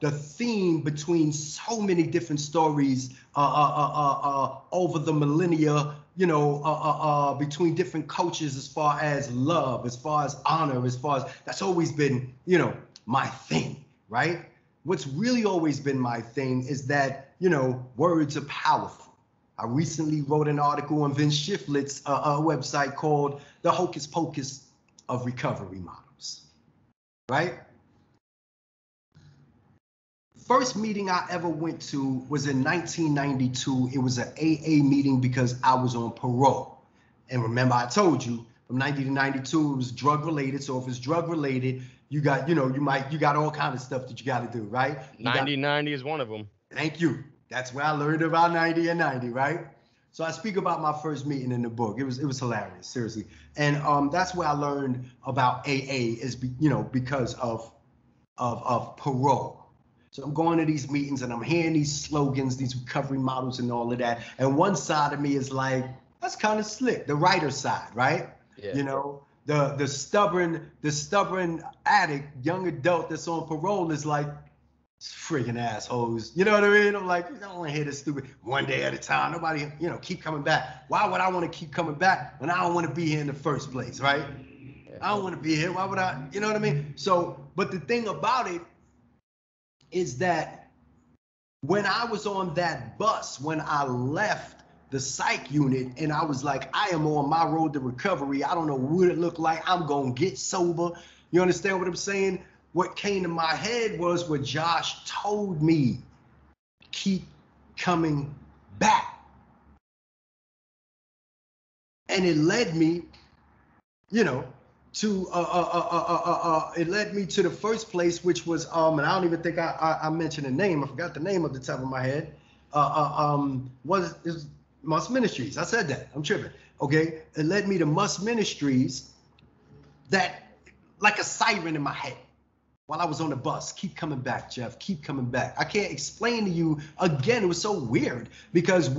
the theme between so many different stories over the millennia, you know, between different cultures as far as love, as far as honor, as far as that's always been, you know, my thing, right? What's really always been my thing is that, you know, words are powerful. I recently wrote an article on Vince Shiflett's website called The Hocus Pocus of Recovery Models, right? First meeting I ever went to was in 1992. It was an AA meeting because I was on parole. And remember, I told you from 90 to 92, it was drug related. So if it's drug related, you got, you know, you got all kinds of stuff that you got to do, right? 90 is one of them. Thank you. That's where I learned about 90 and 90, right? So I speak about my first meeting in the book. It was hilarious, seriously. And that's where I learned about AA is, you know, because of parole. So I'm going to these meetings and I'm hearing these slogans, these recovery models and all of that. And one side of me is like, that's kind of slick, the writer side, right? Yeah. You know, the stubborn addict, young adult that's on parole is like, friggin' assholes. You know what I mean? I'm like, I don't want to hear this stupid 1 day at a time. Nobody, you know, keep coming back. Why would I want to keep coming back when I don't want to be here in the first place, right? Yeah. I don't want to be here. Why would I? You know what I mean? So, but the thing about it is that when I was on that bus, when I left the psych unit and I was like, I am on my road to recovery. I don't know what it looked like. I'm going to get sober. You understand what I'm saying? What came to my head was what Josh told me, keep coming back. And it led me, you know, to it led me to the first place, which was and I don't even think I mentioned the name. I forgot the name off the top of my head. Was Musk Ministries. I said that. I'm tripping. Okay, it led me to Musk Ministries. That like a siren in my head while I was on the bus. Keep coming back, Jeff. Keep coming back. I can't explain to you again. It was so weird because on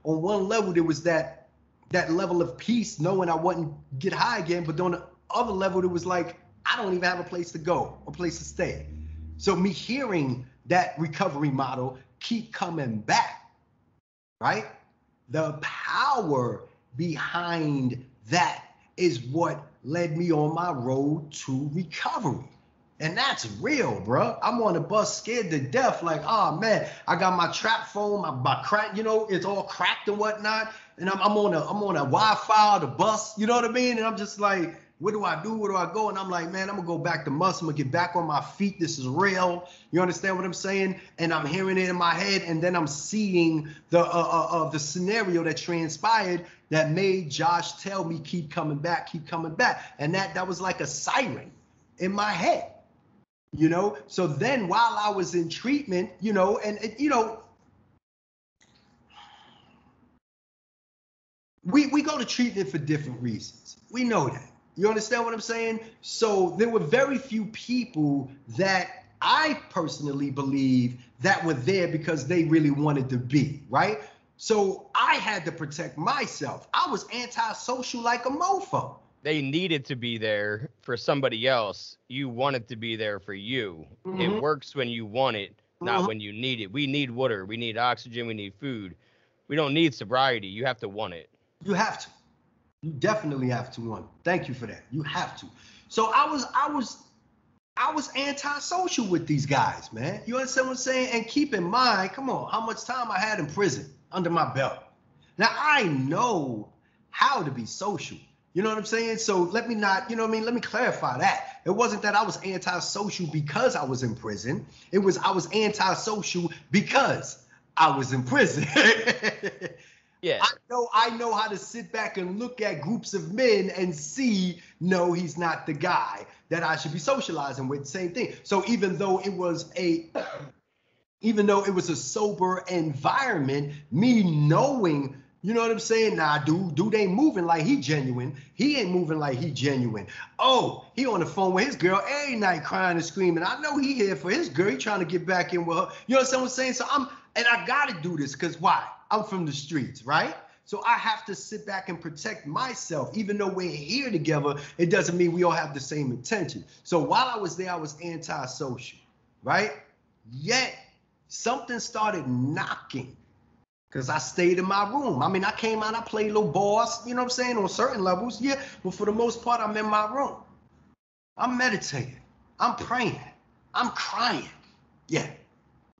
one level there was that level of peace, knowing I wouldn't get high again. But on the other level, it was like, I don't even have a place to go, a place to stay. So me hearing that recovery model, keep coming back, right? The power behind that is what led me on my road to recovery. And that's real, bro. I'm on the bus scared to death. Like, oh man, I got my trap phone, my crack, you know, it's all cracked and whatnot. And I'm on a Wi-Fi, the bus, you know what I mean? And I'm just like, what do I do? Where do I go? And I'm like, man, I'm gonna go back to Musk. I'm gonna get back on my feet. This is real. You understand what I'm saying? And I'm hearing it in my head, and then I'm seeing the scenario that transpired that made Josh tell me, keep coming back, keep coming back. And that was like a siren in my head. You know, so then while I was in treatment, you know, and you know, we go to treatment for different reasons. We know that. You understand what I'm saying? So there were very few people that I personally believe that were there because they really wanted to be, right? So I had to protect myself. I was antisocial like a mofo. they needed to be there for somebody else. You wanted to be there for you. It works when you want it, not when you need it. We need water. We need oxygen. We need food. We don't need sobriety. You have to want it. You have to. You definitely have to want it. Thank you for that. You have to. So I was antisocial with these guys, man. You understand what I'm saying? And keep in mind, come on, how much time I had in prison under my belt. Now I know how to be social. You know what I'm saying? So let me not, you know what I mean? Let me clarify that. It wasn't that I was antisocial because I was in prison. It was I was antisocial because I was in prison. Yeah. I know how to sit back and look at groups of men and see, no, he's not the guy that I should be socializing with. Same thing. So even though it was a sober environment, me knowing, you know what I'm saying? Nah, dude ain't moving like he genuine. He ain't moving like he genuine. Oh, he on the phone with his girl every night crying and screaming. I know he here for his girl. He trying to get back in with her. You know what I'm saying? So I gotta do this because why? I'm from the streets, right? So I have to sit back and protect myself. Even though we're here together, it doesn't mean we all have the same intention. So while I was there, I was antisocial, right? Yet something started knocking because I stayed in my room. I mean, I came out, I played little boss, you know what I'm saying, on certain levels, yeah. But for the most part, I'm in my room. I'm meditating. I'm praying. I'm crying. Yeah.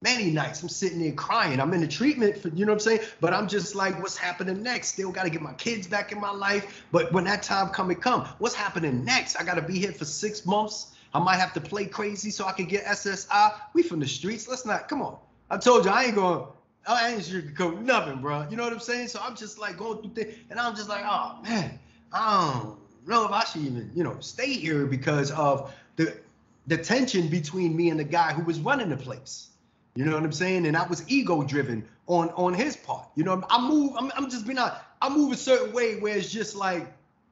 Many nights I'm sitting there crying. I'm in the treatment for, you know what I'm saying? But I'm just like, what's happening next? Still got to get my kids back in my life. But when that time come, what's happening next? I got to be here for 6 months. I might have to play crazy so I can get SSI. We from the streets. Let's not, come on. I told you, I ain't sugarcoat nothing, bro. You know what I'm saying? So I'm just like going through things. And I'm just like, oh, man, I don't know if I should even, stay here because of the tension between me and the guy who was running the place. You know what I'm saying? And I was ego driven on his part. You know, I move a certain way where it's just like,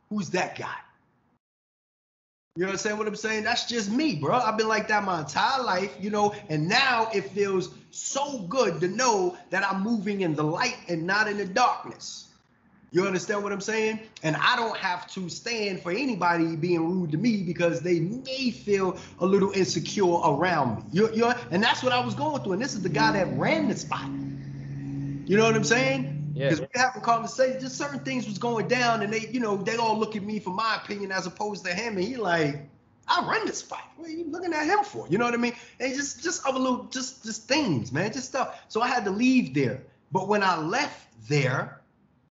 who's that guy? You understand what I'm saying? That's just me, bro. I've been like that my entire life, and now it feels so good to know that I'm moving in the light and not in the darkness. You understand what I'm saying? And I don't have to stand for anybody being rude to me because they may feel a little insecure around me. And that's what I was going through. And this is the guy that ran the spot. You know what I'm saying? Yeah. Because we having conversations, just certain things was going down, and they all look at me for my opinion as opposed to him. And he like, I run the spot. What are you looking at him for? You know what I mean? And just other little, just things, man, just stuff. So I had to leave there. But when I left there,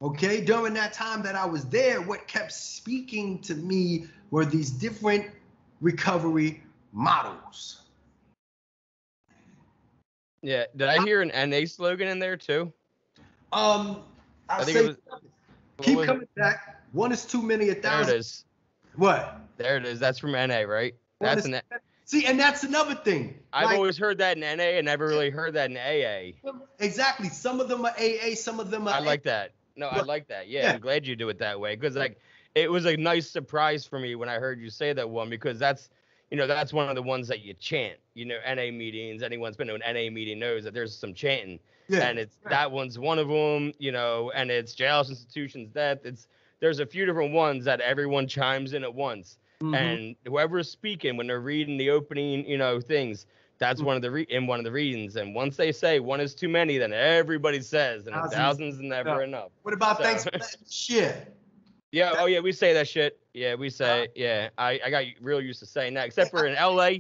okay, during that time that I was there, what kept speaking to me were these different recovery models. Yeah, did I hear an NA slogan in there too? I think it was, keep coming back. One is too many, 1,000. There it is. What? There it is. That's from NA, right? See, and that's another thing. I've always heard that in NA and never really heard that in AA. Exactly. Some of them are AA, some of them are I like that. No, I like that. Yeah, I'm glad you do it that way because it was a nice surprise for me when I heard you say that one because that's one of the ones that you chant. NA meetings. Anyone's been to an NA meeting knows that there's some chanting. Yeah, and that one's one of them. And it's jails, institutions, death. There's a few different ones that everyone chimes in at once. Mm-hmm. And whoever's speaking when they're reading the opening, things. That's one of the reasons. And once they say one is too many, then everybody says, and thousands is never enough. What about thanks for that shit? Yeah. Oh yeah, we say that shit. Yeah, we say. Yeah, I got real used to saying that. Except for in LA,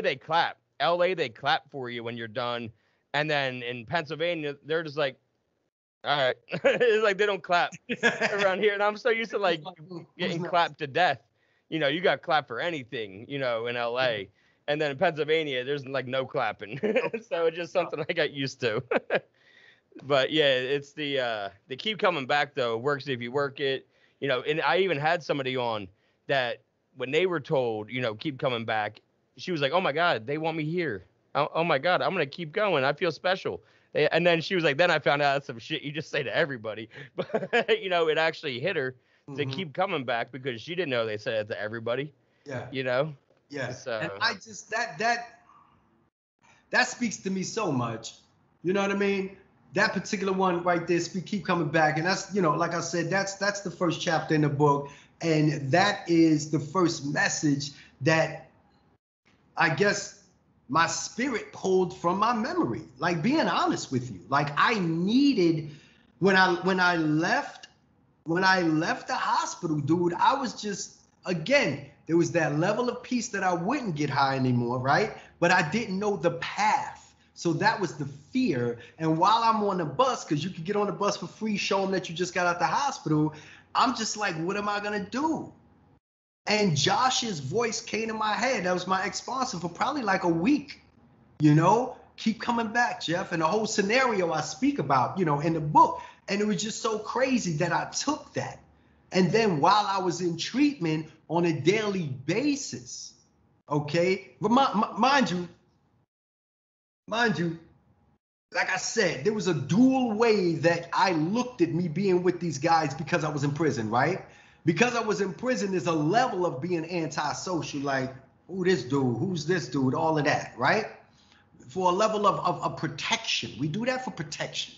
they clap. LA they clap for you when you're done, and then in Pennsylvania they're just like, all right. It's like they don't clap around here, and I'm so used to like getting clapped to death. You got clapped for anything. In LA. And then in Pennsylvania, there's like no clapping. So it's just something I got used to. But yeah, it's the keep coming back though. Works if you work it. And I even had somebody on that when they were told, keep coming back, she was like, oh my God, they want me here. Oh my God, I'm going to keep going. I feel special. And then she was like, then I found out some shit you just say to everybody. But, it actually hit her to keep coming back because she didn't know they said it to everybody. Yeah. Yeah, and I just that speaks to me so much. You know what I mean? That particular one right there, keep coming back, and that's like I said, that's the first chapter in the book. And that is the first message that I guess my spirit pulled from my memory. Like, being honest with you, like, I needed, when I left the hospital, dude, I was just, again, there was that level of peace that I wouldn't get high anymore, right? But I didn't know the path. So that was the fear. And while I'm on the bus, because you could get on the bus for free, show them that you just got out the hospital, I'm just like, what am I going to do? And Josh's voice came to my head. That was my ex-sponsor for probably like a week, you know? Keep coming back, Jeff. And the whole scenario I speak about, you know, in the book. And it was just so crazy that I took that. And then while I was in treatment on a daily basis, okay, but mind you, like I said, there was a dual way that I looked at me being with these guys because I was in prison, right? Because I was in prison, there's a level of being antisocial, like, who this dude, who's this dude, all of that, right? For a level of protection. We do that for protection.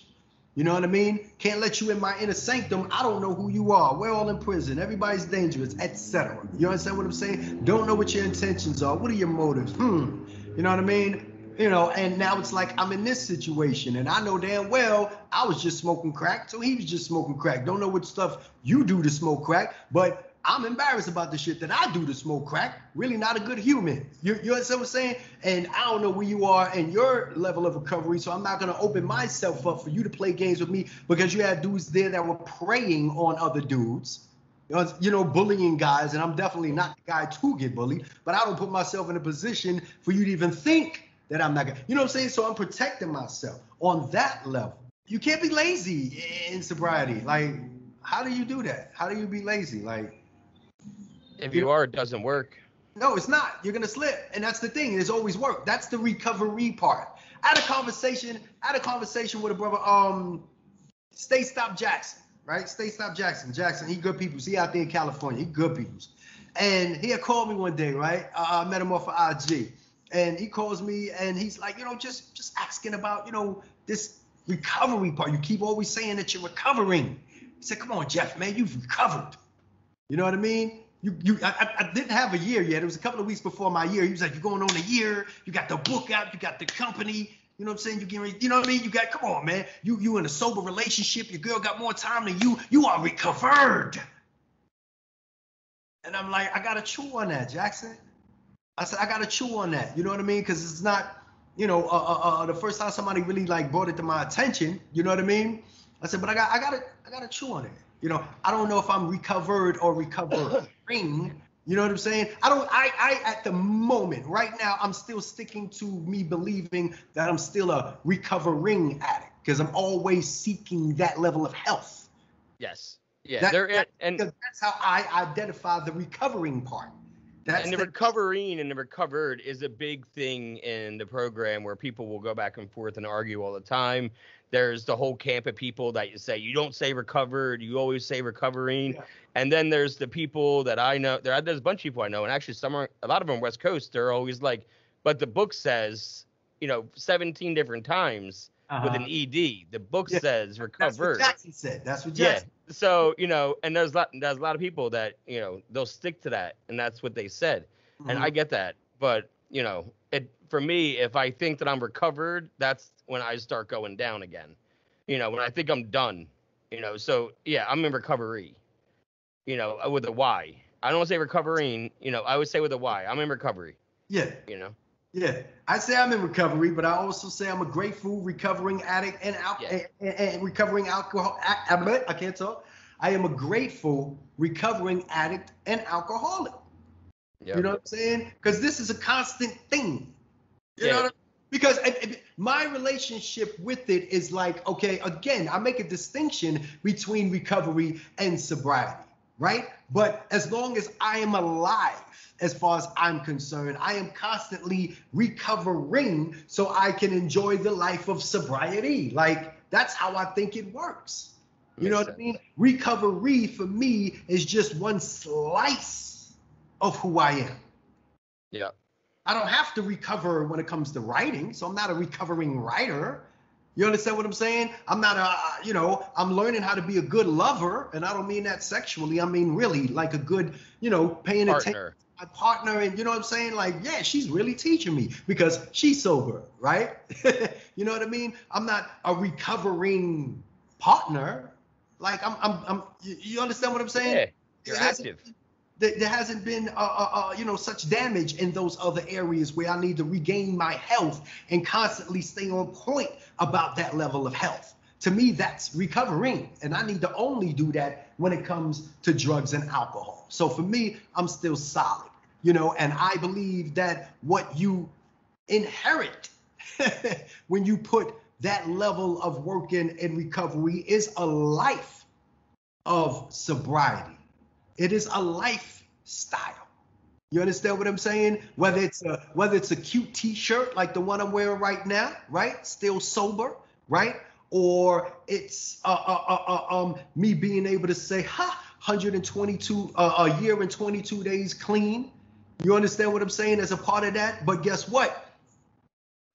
You know what I mean? Can't let you in my inner sanctum. I don't know who you are. We're all in prison. Everybody's dangerous, etc. You understand what I'm saying? Don't know what your intentions are. What are your motives? You know what I mean? You know, and now it's like I'm in this situation, and I know damn well I was just smoking crack, so he was just smoking crack. Don't know what stuff you do to smoke crack, but I'm embarrassed about the shit that I do to smoke crack. Really not a good human. You understand what I'm saying? And I don't know where you are in your level of recovery, so I'm not going to open myself up for you to play games with me because you had dudes there that were preying on other dudes, you know, bullying guys, and I'm definitely not the guy to get bullied, but I don't put myself in a position for you to even think that I'm not going to, you know what I'm saying? So I'm protecting myself on that level. You can't be lazy in sobriety. Like, how do you do that? How do you be lazy? Like, if you are, it doesn't work. No, it's not. You're going to slip. And that's the thing. It's always work. That's the recovery part. I had a conversation with a brother, Stop Jackson, right? Stop Jackson. Jackson, he good people. He out there in California. He good people. And he had called me one day, right? I met him off of IG. And he calls me and he's like, you know, just asking about, you know, this recovery part. You keep always saying that you're recovering. He said, come on, Jeff, man, you've recovered. You know what I mean? I didn't have a year yet. It was a couple of weeks before my year. He was like, you're going on a year. You got the book out. You got the company. You know what I'm saying? You getting ready. You know what I mean? You got, come on, man. You in a sober relationship. Your girl got more time than you. You are recovered. And I'm like, I got to chew on that, Jackson. I said, I got to chew on that. You know what I mean? Because it's not, you know, the first time somebody really like brought it to my attention. You know what I mean? I said, but I got to chew on it. You know, I don't know if I'm recovered or recovering. You know what I'm saying? I at the moment, right now, I'm still sticking to me believing that I'm still a recovering addict because I'm always seeking that level of health. Yes. Yeah. And that's how I identify the recovering part. And the recovering and the recovered is a big thing in the program where people will go back and forth and argue all the time. There's the whole camp of people that you say, you don't say recovered, you always say recovering. Yeah. And then there's the people that I know, there's a bunch of people I know, and actually a lot of them West Coast, they're always like, but the book says, you know, 17 different times with an ED. The book says recovered. That's what Jackson said. That's what Jackson said. So, you know, and there's a lot of people that, you know, they'll stick to that, and that's what they said. Mm-hmm. And I get that. But, you know, for me, if I think that I'm recovered, that's when I start going down again. You know, when I think I'm done, you know. So, yeah, I'm in recovery, you know, with a Y. I don't say recovering, you know, I would say with a Y. I'm in recovery. Yeah. You know. Yeah, I say I'm in recovery, but I also say I'm a grateful recovering addict and recovering alcohol. I can't talk. I am a grateful recovering addict and alcoholic. Yep. You know what I'm saying? Because this is a constant thing. You know what I mean? Because my relationship with it is like, okay, again, I make a distinction between recovery and sobriety, right? But as long as I am alive, as far as I'm concerned, I am constantly recovering so I can enjoy the life of sobriety. Like, that's how I think it works. You know what I mean? Recovery for me is just one slice of who I am. Yeah. I don't have to recover when it comes to writing, so I'm not a recovering writer. You understand what I'm saying? I'm not I'm learning how to be a good lover, and I don't mean that sexually. I mean really like a good, paying attention to my partner, and you know what I'm saying? Like, yeah, she's really teaching me because she's sober, right? You know what I mean? I'm not a recovering partner. Like I'm you understand what I'm saying? Yeah, you're active. There hasn't been such damage in those other areas where I need to regain my health and constantly stay on point about that level of health. To me, that's recovering, and I need to only do that when it comes to drugs and alcohol. So for me, I'm still solid, and I believe that what you inherit when you put that level of work in recovery is a life of sobriety. It is a lifestyle. You understand what I'm saying? Whether it's a cute T-shirt like the one I'm wearing right now, right? Still sober, right? Or it's me being able to say, 122 a year and 22 days clean. You understand what I'm saying as a part of that? But guess what?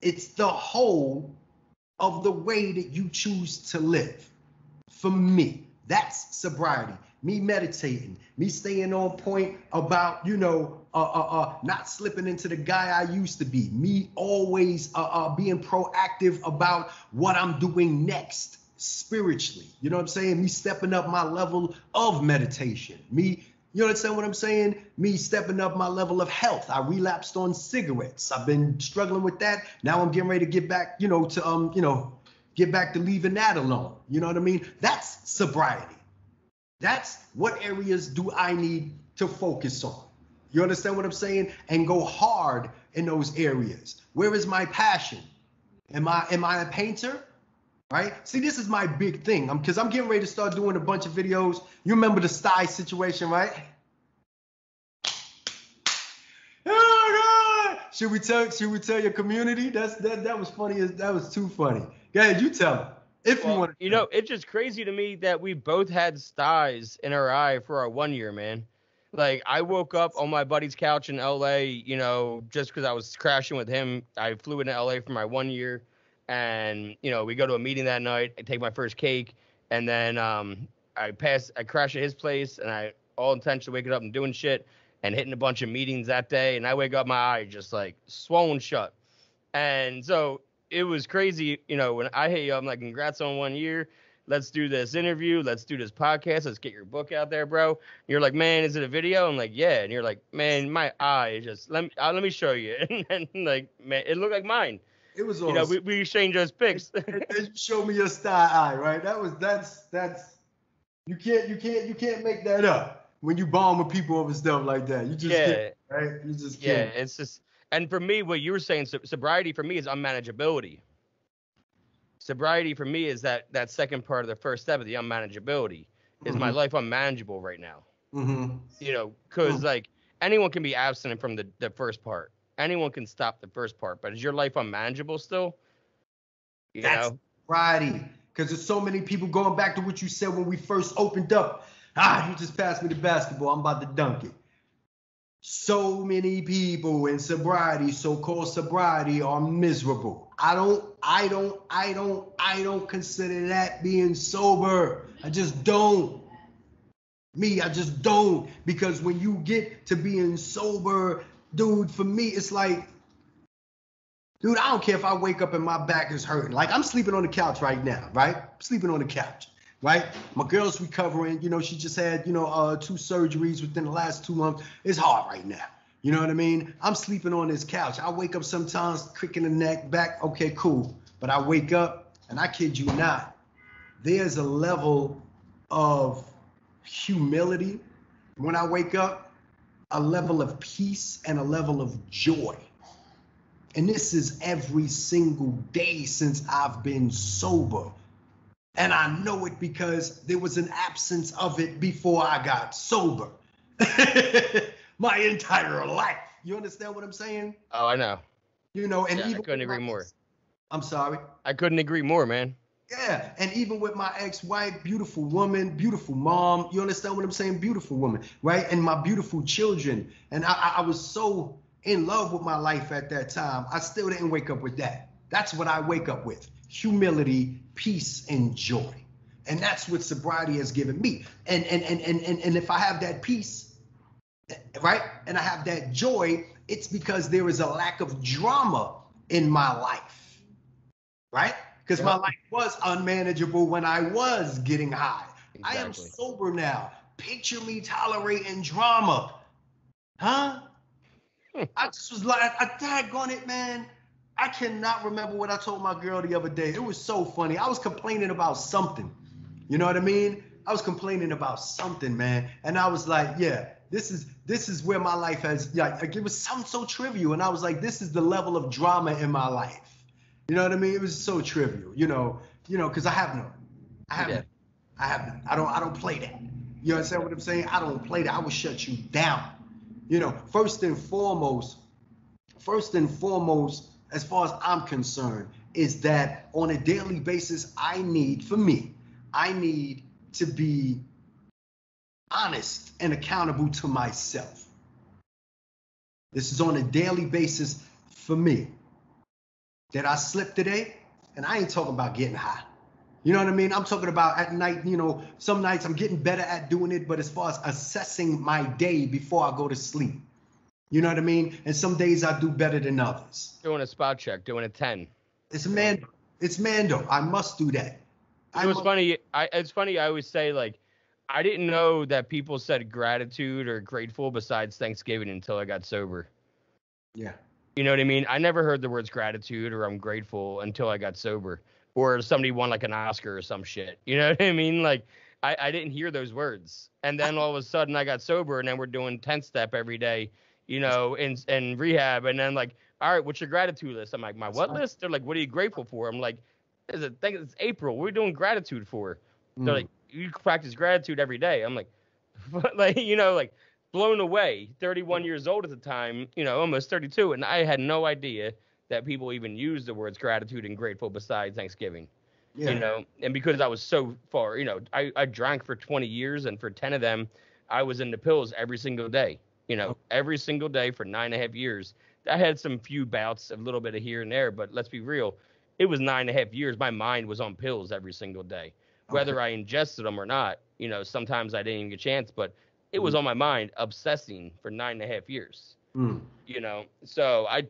It's the whole of the way that you choose to live. For me, that's sobriety. Me meditating, me staying on point about, not slipping into the guy I used to be. Me always being proactive about what I'm doing next spiritually. You know what I'm saying? Me stepping up my level of meditation. You understand what I'm saying? Me stepping up my level of health. I relapsed on cigarettes. I've been struggling with that. Now I'm getting ready to get back, get back to leaving that alone. You know what I mean? That's sobriety. That's what areas do I need to focus on. You understand what I'm saying? And go hard in those areas. Where is my passion? Am I a painter? Right? See, this is my big thing. Because I'm getting ready to start doing a bunch of videos. You remember the sty situation, right? Oh God! Should we tell your community? That was funny. That was too funny. Go ahead, you tell them. If you want to. It's just crazy to me that we both had styes in our eye for our 1 year, man. Like, I woke up on my buddy's couch in LA, just because I was crashing with him. I flew into LA for my 1 year, and, we go to a meeting that night. I take my first cake, and then I crash at his place, and I all intentionally waking up and doing shit and hitting a bunch of meetings that day, and I wake up, my eye just, like, swollen shut. And so it was crazy, when I hit you, I'm like, congrats on 1 year. Let's do this interview. Let's do this podcast. Let's get your book out there, bro. You're like, man, is it a video? I'm like, yeah. And you're like, man, my eye just, let me show you. And like, man, it looked like mine. It was awesome. We exchanged those pics. And you showed me your sty eye, right? That's you can't make that up when you bond with people over stuff like that. You just can't, right? You just can't. Yeah, it's just. And for me, what you were saying, sobriety for me is unmanageability. Sobriety for me is that second part of the first step of the unmanageability. Is my life unmanageable right now? Mm-hmm. Because like anyone can be abstinent from the first part. Anyone can stop the first part. But is your life unmanageable still? That's sobriety. Because there's so many people going back to what you said when we first opened up. You just passed me the basketball. I'm about to dunk it. So many people in sobriety, so-called sobriety, are miserable. I don't consider that being sober. I just don't. I just don't. Because when you get to being sober, dude, for me, it's like, dude, I don't care if I wake up and my back is hurting. Like, I'm sleeping on the couch right now, right? I'm sleeping on the couch. Right? My girl's recovering. She just had, 2 surgeries within the last 2 months. It's hard right now. You know what I mean? I'm sleeping on this couch. I wake up sometimes, crick in the neck, back. Okay, cool. But I wake up, and I kid you not, there's a level of humility when I wake up, a level of peace, and a level of joy. And this is every single day since I've been sober. And I know it because there was an absence of it before I got sober. My entire life. You understand what I'm saying? Oh, I know. And even I couldn't agree more. I'm sorry? I couldn't agree more, man. Yeah, and even with my ex-wife, beautiful woman, beautiful mom. You understand what I'm saying? Beautiful woman, right? And my beautiful children. And I was so in love with my life at that time. I still didn't wake up with that. That's what I wake up with. humility, peace, and joy. And that's what sobriety has given me. And if I have that peace, right, and I have that joy, it's because there is a lack of drama in my life, right? Because my life was unmanageable when I was getting high. Exactly. I am sober now. Picture me tolerating drama. Huh? I just was like, I daggone it, man. I cannot remember what I told my girl the other day. It was so funny. I was complaining about something. You know what I mean? I was complaining about something, man. And I was like, yeah, this is where my life has, like it was something so trivial. And I was like, this is the level of drama in my life. You know what I mean? It was so trivial, you know, because I have none. I don't play that. You understand what I'm saying? I don't play that. I will shut you down. You know, first and foremost, as far as I'm concerned, is that on a daily basis, I need to be honest and accountable to myself. This is on a daily basis for me. Did I slip today? And I ain't talking about getting high. You know what I mean? I'm talking about at night, you know, some nights I'm getting better at doing it, but as far as assessing my day before I go to sleep, you know what I mean? And some days I do better than others. Doing a spot check, doing a 10. It's Mando. I must do that. It's funny. I always say, like, I didn't know that people said gratitude or grateful besides Thanksgiving until I got sober. Yeah. You know what I mean? I never heard the words gratitude or I'm grateful until I got sober. Or somebody won like an Oscar or some shit. You know what I mean? Like, I didn't hear those words. And then all of a sudden I got sober and then we're doing 10-step every day, you know, in rehab. And then like, all right, what's your gratitude list? I'm like, my what list? They're like, what are you grateful for? I'm like, it's April. What are we doing gratitude for? They're like, you practice gratitude every day. I'm like, like, you know, like blown away. 31 years old at the time, you know, almost 32. And I had no idea that people even use the words gratitude and grateful besides Thanksgiving, you know, and because I was so far, you know, I drank for 20 years and for 10 of them, I was in the pills every single day, you know, every single day for 9.5 years. I had some few bouts, a little bit of here and there, but let's be real. It was 9.5 years. My mind was on pills every single day, whether I ingested them or not. You know, sometimes I didn't even get a chance, but it was on my mind obsessing for 9.5 years. You know, so I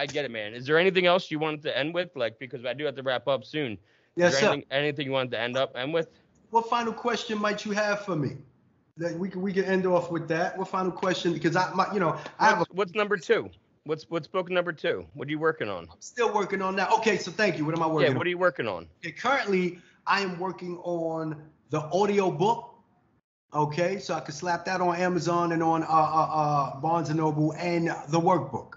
get it, man. Is there anything else you wanted to end with? Like, because I do have to wrap up soon. Yes, sir. Anything you wanted to end with? What final question might you have for me? That we can end off with that. What final question? Because what's number 2? What's book number 2? What are you working on? I'm still working on that. Okay, so thank you. What am I working on? Yeah, what are you working on? Okay, currently, I am working on the audio book. Okay, so I can slap that on Amazon and on Barnes & Noble, and the workbook.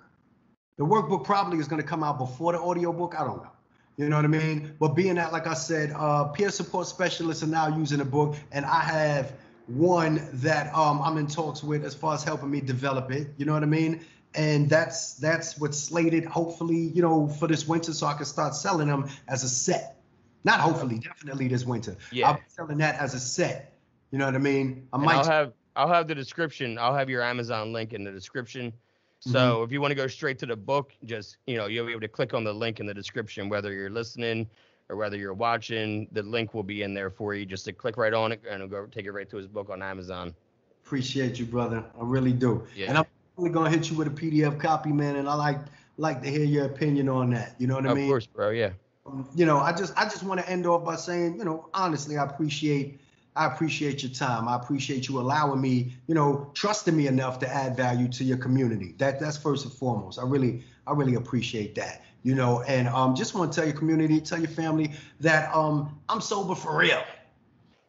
The workbook probably is going to come out before the audio book. I don't know. You know what I mean? But being that, like I said, peer support specialists are now using the book, and I have one that I'm in talks with as far as helping me develop it. You know what I mean? And that's what's slated, hopefully, you know, for this winter, so I can start selling them as a set. Not hopefully, definitely this winter. Yeah. I'll be selling that as a set. You know what I mean? I'll have the description. I'll have your Amazon link in the description. So if you want to go straight to the book, just, you know, you'll be able to click on the link in the description, whether you're listening or whether you're watching. The link will be in there for you, just to click right on it and it'll go take it right to his book on Amazon. Appreciate you, brother. I really do. Yeah. And I'm only gonna hit you with a PDF copy, man. And I like to hear your opinion on that. You know what I mean? Of course, bro. Yeah. You know, I just want to end off by saying, you know, honestly, I appreciate your time. I appreciate you allowing me, you know, trusting me enough to add value to your community. That's first and foremost. I really appreciate that, you know, and just want to tell your community, tell your family that I'm sober for real.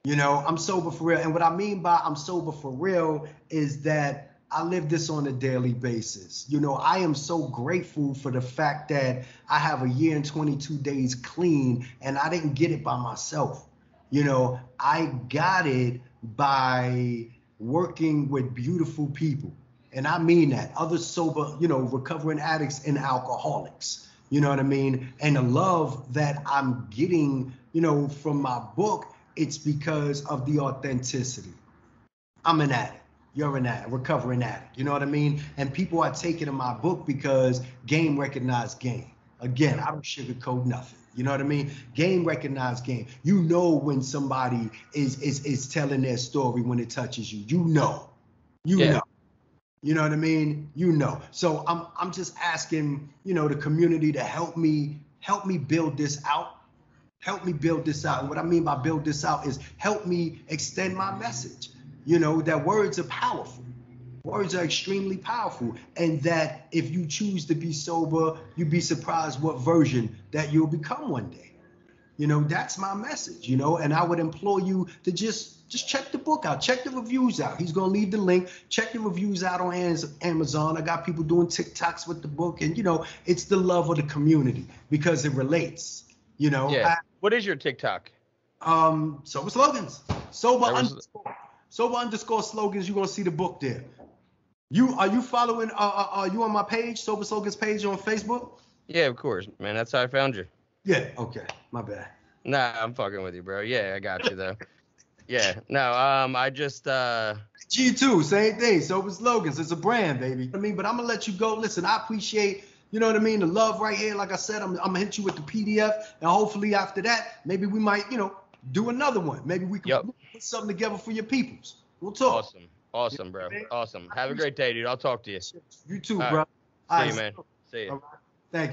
You know, I'm sober for real. And what I mean by I'm sober for real is that I live this on a daily basis. You know, I am so grateful for the fact that I have a year and 22 days clean, and I didn't get it by myself. You know, I got it by working with beautiful people. And I mean that. Other sober, you know, recovering addicts and alcoholics. You know what I mean? And the love that I'm getting, you know, from my book, it's because of the authenticity. I'm an addict. You're an addict, recovering addict. You know what I mean? And people are taking in my book because game recognized game. Again, I don't sugarcoat nothing. You know what I mean? Game recognized game. You know when somebody is telling their story when it touches you. You know. You know. You know what I mean? You know. So I'm just asking, the community to help me build this out. Help me build this out. And what I mean by build this out is help me extend my message. That words are powerful. Words are extremely powerful. And that if you choose to be sober, you'd be surprised what version that you'll become one day. That's my message, and I would implore you to just check the book out, check the reviews out. He's going to leave the link. Check the reviews out on Amazon. I got people doing TikToks with the book, and, it's the love of the community because it relates, Yeah. What is your TikTok? Sober Slogans. Sober underscore slogans. You're going to see the book there. Are you following, are you on my page, Sober Slogans page on Facebook? Yeah, of course, man. That's how I found you. Yeah, okay. My bad. Nah, I'm fucking with you, bro. Yeah, I got you, though. Yeah, no, I just... G2, same thing. Sober Slogans. It's a brand, baby. But I'm going to let you go. Listen, I appreciate, the love right here. Like I said, I'm going to hit you with the PDF, and hopefully after that, maybe we might, do another one. Maybe we can put something together for your peoples. We'll talk. Awesome, bro. Awesome. Have a great day, dude. I'll talk to you. You too, bro. See you, man. See you. All right. Thank you.